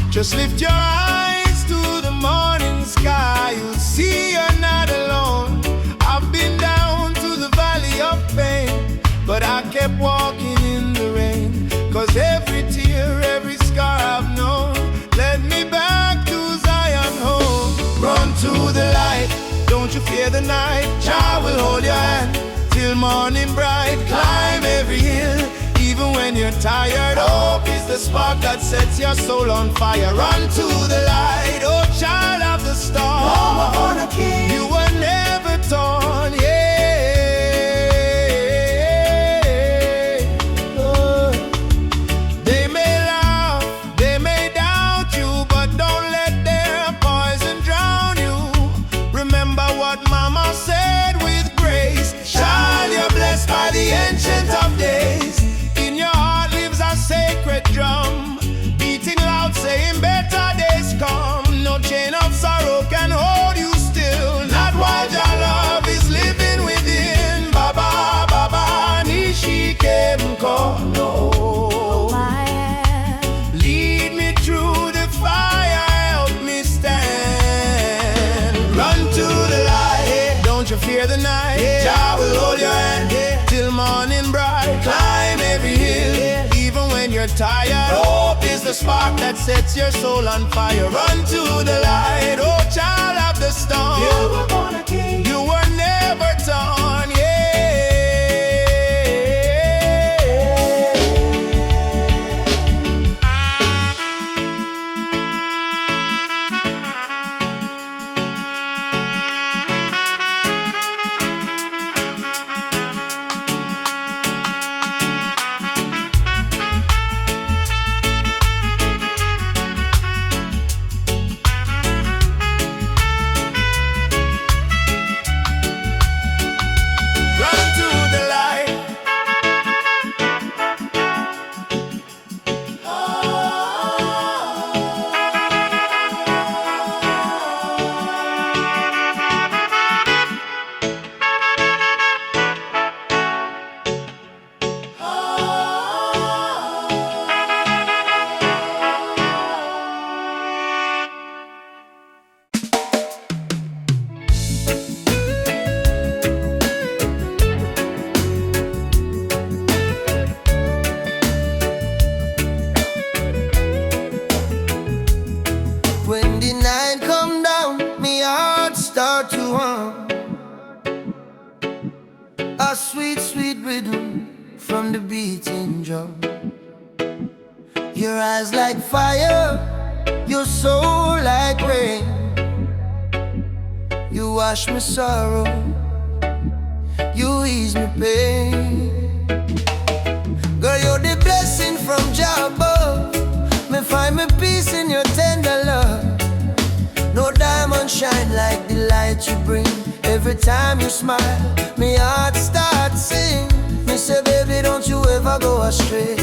Just lift your eyes to the morning sky, you'll see you're not alone. I've been down to the valley of pain, but I kept walking in the rain. Cause every tear, every scar I've known led me back to Zion home. Run to the light, don't you fear the night. Jah will hold your hand till morning bright. Climb every hill, even when you're tired, hope is the spark that sets your soul on fire. Run to the light, oh child of the storm. You were never torn, They may laugh, they may doubt you, but don't let their poison drown you. Remember what mama said with grace. Child, you're blessed by the ancient of days. In your heart lives a sacred drum, beating loud, saying better days come. No chain of sorrow can hold you still, not while your love is living within. Baba, Baba, Nishike Mkono. Lead me through the fire, help me stand. Run to the light, don't you fear the night. Jah will hold your hand till morning bright. Climb every hill, even when you're tired. Hope is the spark that sets your soul on fire. Run to the light, oh child of the storm. You were born a king, you were never torn, When the night come down, me heart start to hum. A sweet, sweet rhythm from the beating drum. Your eyes like fire, your soul like rain. You wash my sorrow, you ease my pain. Girl, you're the blessing from Jah above. Me find me peace in your tender love. No diamond shine like the light you bring. Every time you smile, me heart starts sing. Me say, baby, don't you ever go astray,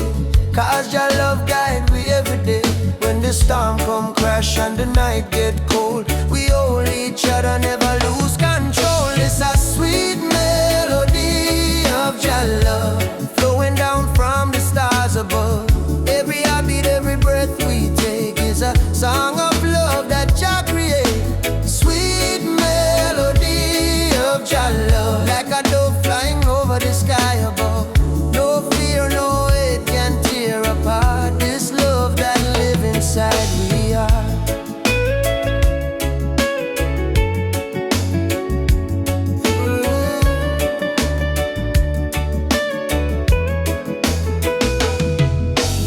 'cause your love guide we every day. When the storm come crash and the night get cold, we hold each other, never lose control. It's a sweet melody of your love, flowing down from the stars above. Every heartbeat, every breath we take is a song of love that Jah create. Sweet melody of your love, like a dove flying over the sky above. No fear, no hate can tear apart this love that live inside we are.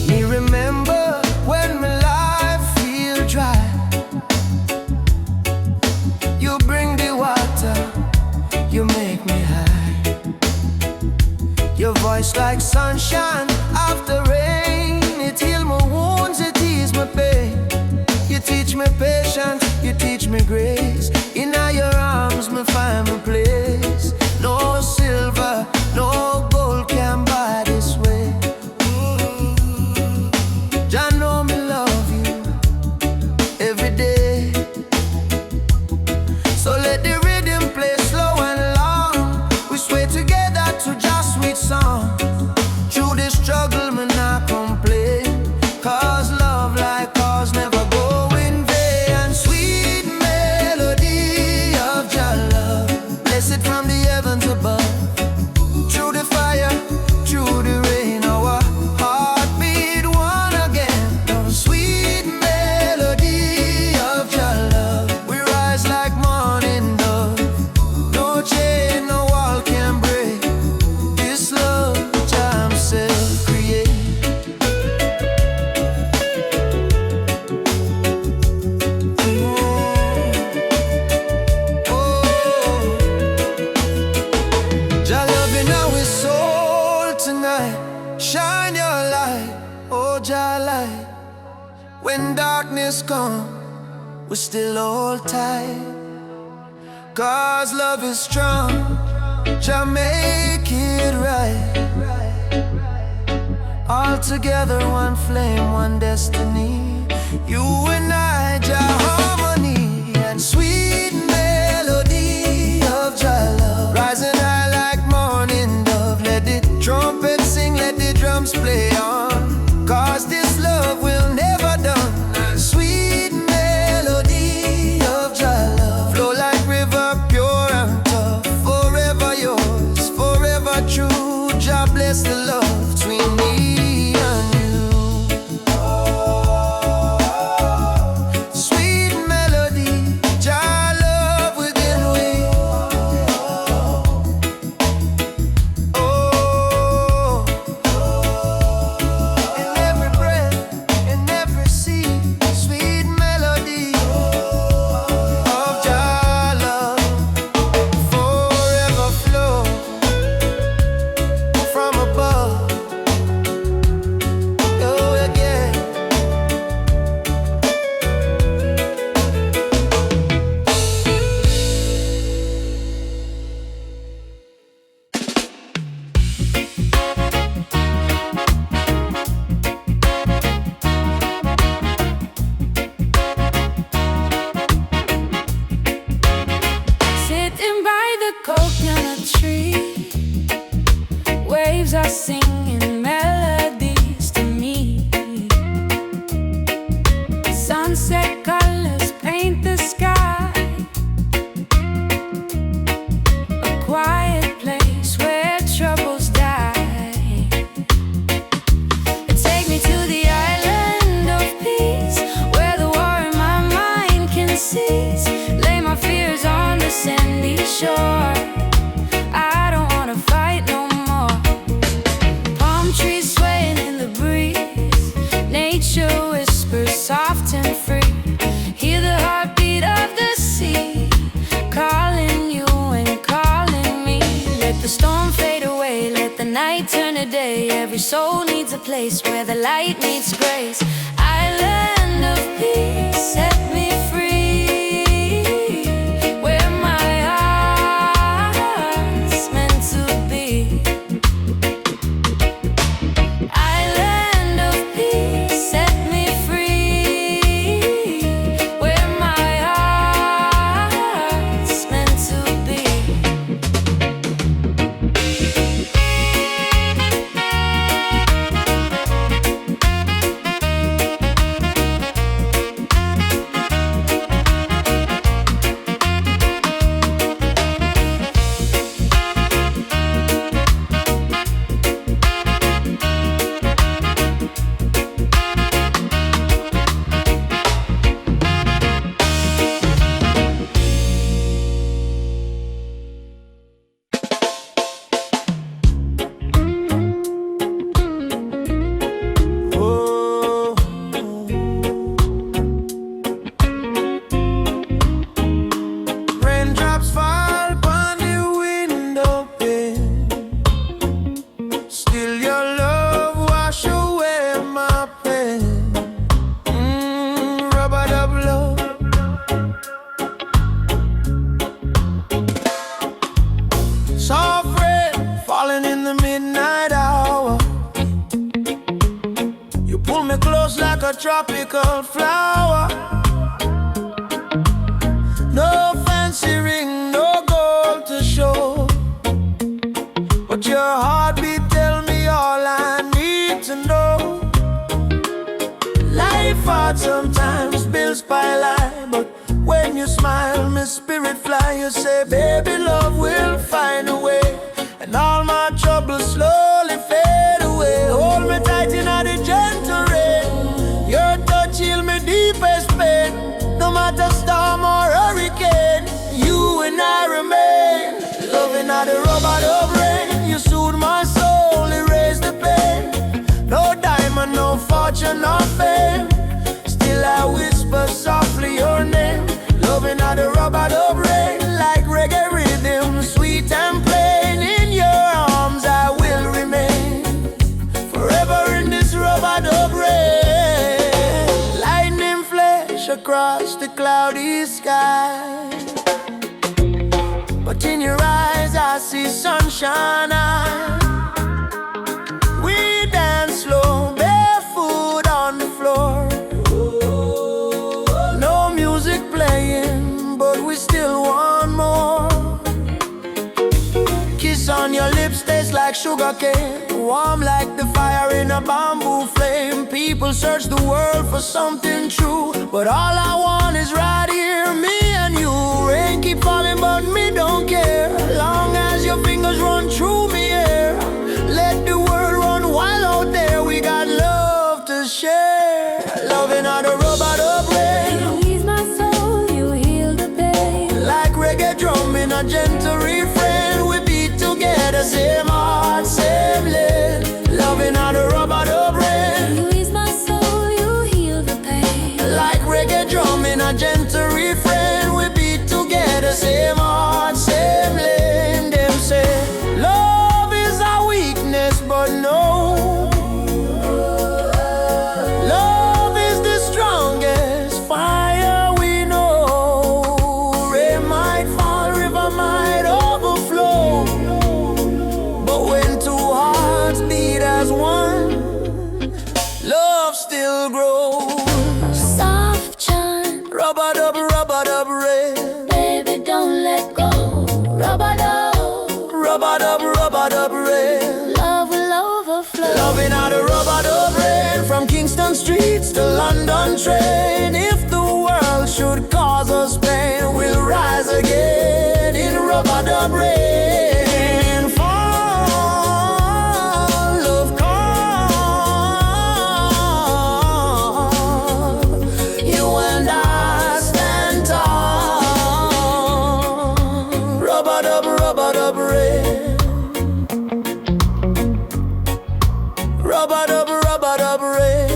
Me remember when my life feel dry, you bring the water, you make me high. Your voice like sunshine after rain, it heal my wounds, it ease my pain. You teach me patience, you teach me grace. In your arms me find my place. No silver, no gold can buy this way. Jah know me love you every day. So let the rhythm play slow and long. We sway together to just sweet song. Through the struggle, me not complain, 'cause love like ours never go in vain. Sweet melody of your love, blessed from the heavens above. is gone, we still hold tight. 'Cause love is strong, Jah make it right. All together, one flame, one destiny. You and I, Jah harmony and sweet melody of Jah love. Rising high like morning dove. Let the trumpet sing, let the drums play on. 'Cause this love will never done. Sweet melody of Jah love. Flow like river, pure and tough. Forever yours, forever true. Jah bless the love between me and you. Sweet melody, Jah love within we. Oh, in every breath, in every seed, sweet melody of Jah love forever flow from above. Oh, again. Sitting by the coconut tree, waves are singing melodies to me. Sunset colors paint the sky, a quiet place where troubles die. Take me to the island of peace, where the war in my mind can cease. Lay my fears on the sandy shore. I don't wanna fight no more. Palm trees swaying in the breeze, nature whispers soft and free. Hear the heartbeat of the sea, calling you and calling me. Let the storm fade away, let the night turn to day. Every soul needs a place where the light meets grace. Island of peace, set me free, where my heart's meant to be. Island of peace, set me free, where my heart's meant to be. Oh, raindrops fall upon the window pane. Still your love wash away my pain. Rub-a-dub love. Soft rain falling in the midnight hour. You pull me close like a tropical flower. No fancy ring, no gold to show, but your heartbeat tell me all I need to know. Life hard sometimes, bills pile high, but when you smile, my spirit fly. You say, baby, love will find a way, and all my troubles slowly fade away. Hold me tight in the gentle rain. Your touch heal me deepest pain. No matter storm or hurricane, you and I remain. Loving at the rubber of rain. You soothe my soul, erase the pain. No diamond, no fortune, no fame. Still I whisper softly your name. Loving at the rubber of rain, like reggae rhythm, sweet and plain. In your arms I will remain, forever in this rubber of rain. Lightning flash, touch the cloudy sky. But in your eyes I see sunshine. We dance slow, barefoot on the floor. No music playing, but we still want more. Kiss on your lips tastes like sugar cane, warm like the fire in a bamboo flame. People search the world for something true, but all I want is right here, me and you. Rain keep falling but me don't care, long as your fingers run through me here. Let the world run wild out there, we got love to share. Loving on the robot of rain. You ease my soul, you heal the pain. Like reggae drum in a gentle refrain, we beat together, same heart, same lane. Loving on the robot of rain. You ease my soul, you heal the pain. Like reggae drum in a gentle refrain, we beat together, same heart, same lane. Them say love is our weakness, but no, love is the strongest fire we know. Rain might fall, river might overflow, but when two hearts beat as one, love still grows. Soft chant, Rub-a-dub, rain. baby, don't let go. Rub-a-dub, Rub-a-dub, rain. love will overflow. Loving how the rub-a-dub rain, from Kingston streets to London train. If the world should cause us pain, we'll rise again in rub-a-dub rain. Fall, love call. You and I stand tall. Rub-a-dub, rain. Rub-a-dub, rain.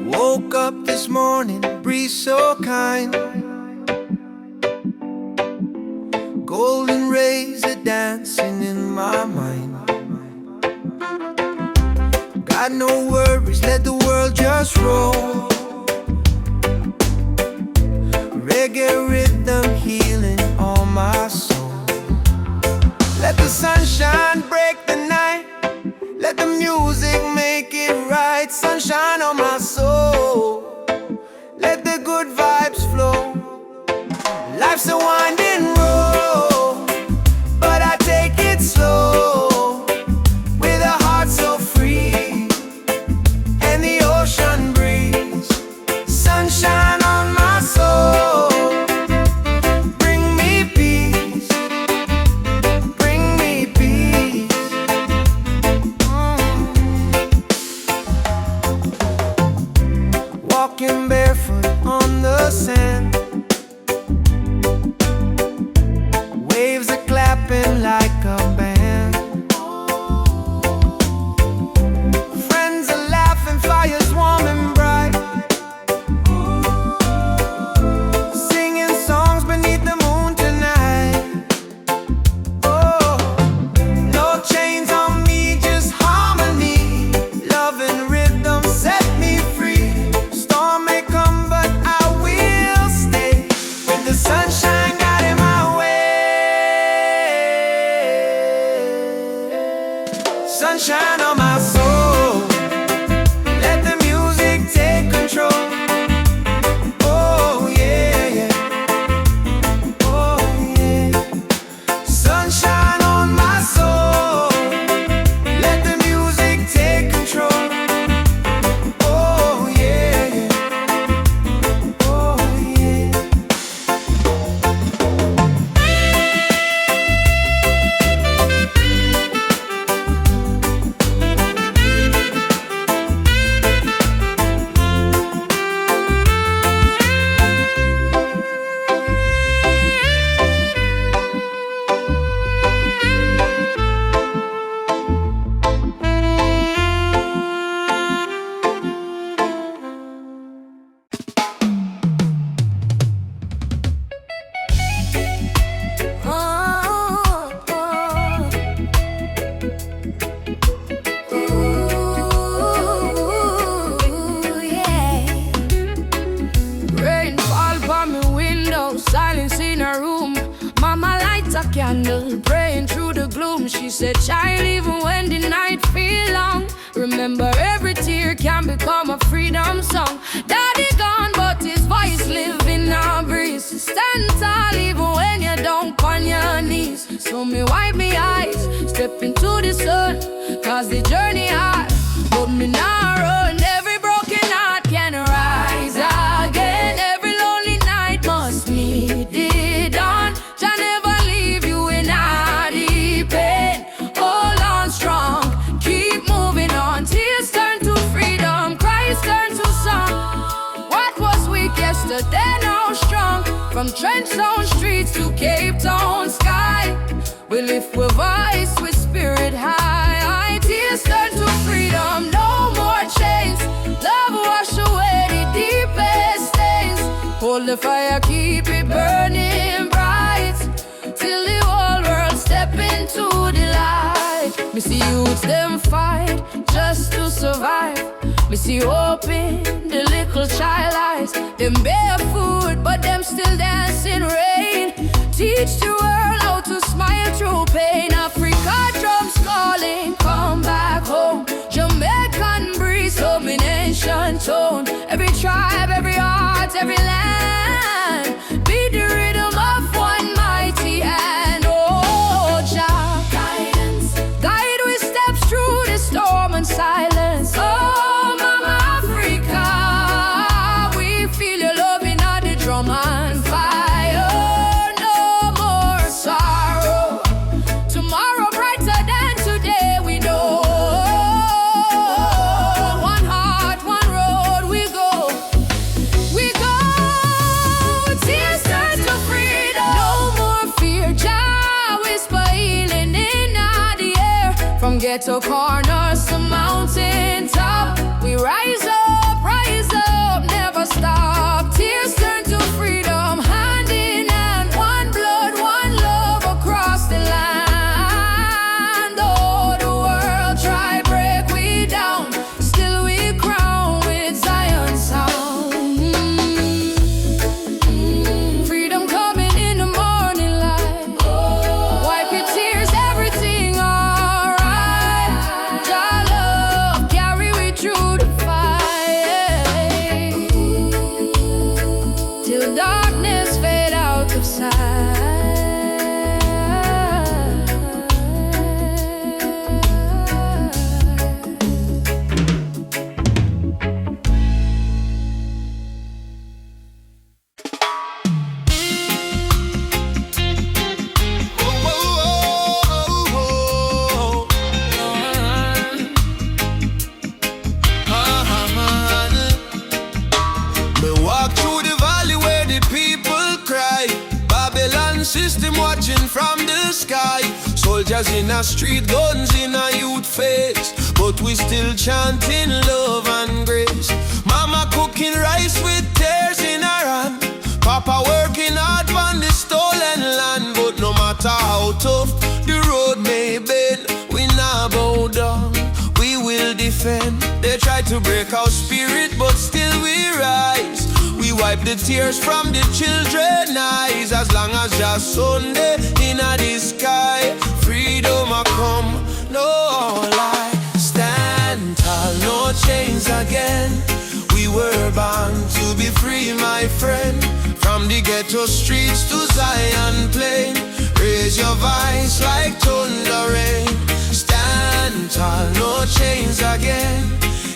Woke up this morning, breeze so kind. Golden rays are dancing in my mind. Got no worries, let the world just roll. Reggae rhythm healing all my soul. Let the sunshine break the night, let the music make it right. Sunshine on my soul, let the good vibes flow. Life's a winding road, but I take it slow, with a heart so free, and the ocean breeze. Sunshine on my soul, bring me peace, bring me peace. Walking barefoot on the sand, said, child, even when the night feel long, remember every tear can become a freedom song. Daddy gone, but his voice live in our breeze. Stand tall even when you don't on your knees. So me wipe me eyes, step into the sun, cause the journey hard, but me not run. Every broken heart can rise again. Every lonely night must meet the dawn. Jah never leave you in a deep pain. Hold on strong, keep moving on. Tears turn to freedom, cries turn to song. What was weak yesterday now strong. From Trenchtown streets to Cape Town sky, we lift with voice, with spirit high. Tears turn to freedom, no more chains. Love wash away the deepest stains. Hold the fire, keep it burning bright, till the whole world step into the light. Me see youths them fight just to survive. Me see hope in the little child eyes. Them barefoot, but them still dancing rain. Teach the world how to smile through pain. Africa drums calling, come back home. Jamaican breeze, domination tone. Every tribe, every heart, every land, be the rhythm of one mighty hand. Oh, Jah, guidance, guide we steps through the storm and silence. Oh, Mama Africa, we feel your love in all the drum and fire. No more sorrow, tomorrow brighter than today, we know. One heart, one road, we go. We go, tears turn to freedom. No more fear, Jah whisper healing in the air. From ghetto corners to mountain top, we rise up, never stop. Tears turn to freedom, hand in hand, one blood, one love across the land. Oh, the world try break we down, still we crown with Zion sound. Freedom coming in the morning light. Wipe your tears, everything alright. Jah love carry we through the fight, till darkness fade out of sight. Me walk through the valley where the people cry. Babylon system watching from the sky. Soldiers in a street, guns in a youth face, but we still chanting love and grace. Mama cooking rice with tears in her hand. Papa working hard on the stolen land. But no matter how tough the road may bend, we not bow down, we will defend. They try to break our spirit, but still we rise. We wipe the tears from the children's eyes. As long as just Sunday in the sky, freedom a come, no lie. Stand tall, no chains again. We were born to be free, my friend. From the ghetto streets to Zion plain, raise your voice like thunder rain. Stand tall, no chains again.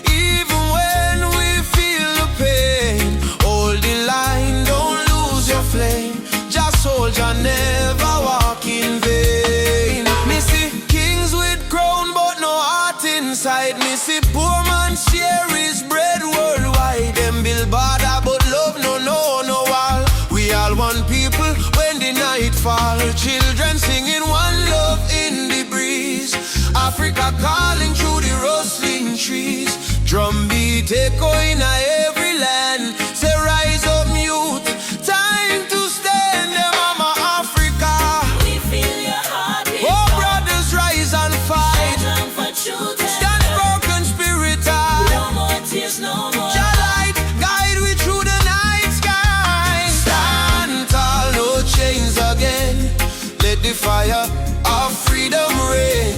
Even when we feel the pain, hold the line, don't lose your flame. Just soldier, never walk in vain. Me see kings with crown but no heart inside. Me see poor man share his bread worldwide. Them build border but love no wall. We all one people when the night fall. Children singing one love in the breeze. Africa calling through the rustling trees. Drum beat echo in every land. Say rise up youth, time to stand. Mama Africa, We feel your heartbeat. oh brothers rise and fight. Stand for truth and Stand love. for conspirator. No more tears, no more. Jah light guide we through the night sky. Stand tall, no chains again. Let the fire of freedom reign.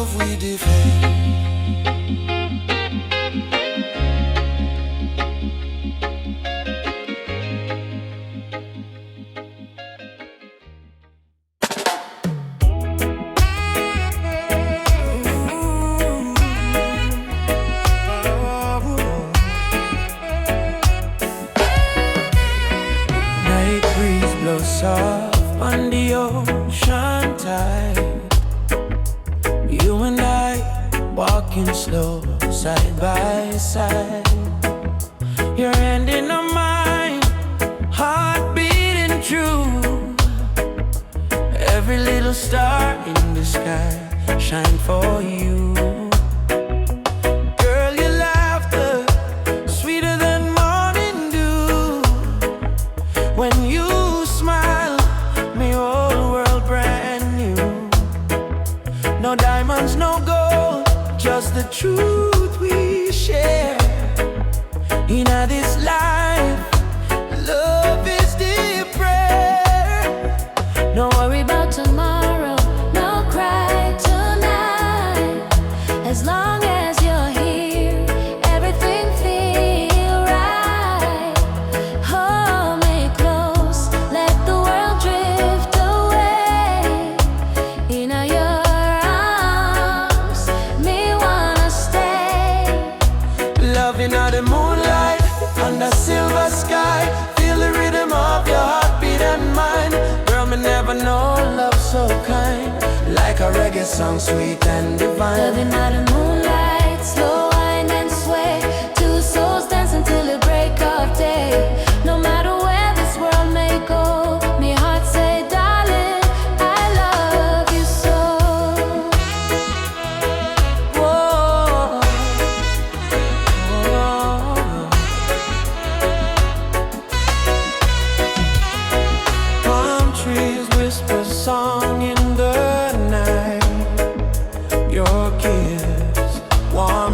love we defend. Night breeze blows soft on the ocean tide. You and I walking slow, side by side. Your hand in mine, heart beating true. Every little star in the sky shine for you. Girl, your laughter sweeter than morning dew. When you smile, me whole world brand new. No diamonds, no gold, just the truth we share. In this life, love is the prayer. No worry about tomorrow, no cry tonight. As long as you're here, everything feel right. Hold me close, let the world drift away. In your arms, me wanna stay. Loving out the moonlight, under silver sky. Feel the rhythm of your heartbeat and mine. Girl, me never know love so kind. Like a reggae song, sweet and divine. Loving out the moonlight, slow wind and sway. Two souls dance until the break of day. No matter where this world may go, me heart say, darling, I love you so. Whoa. Palm trees whisper song in the night. Your kiss warm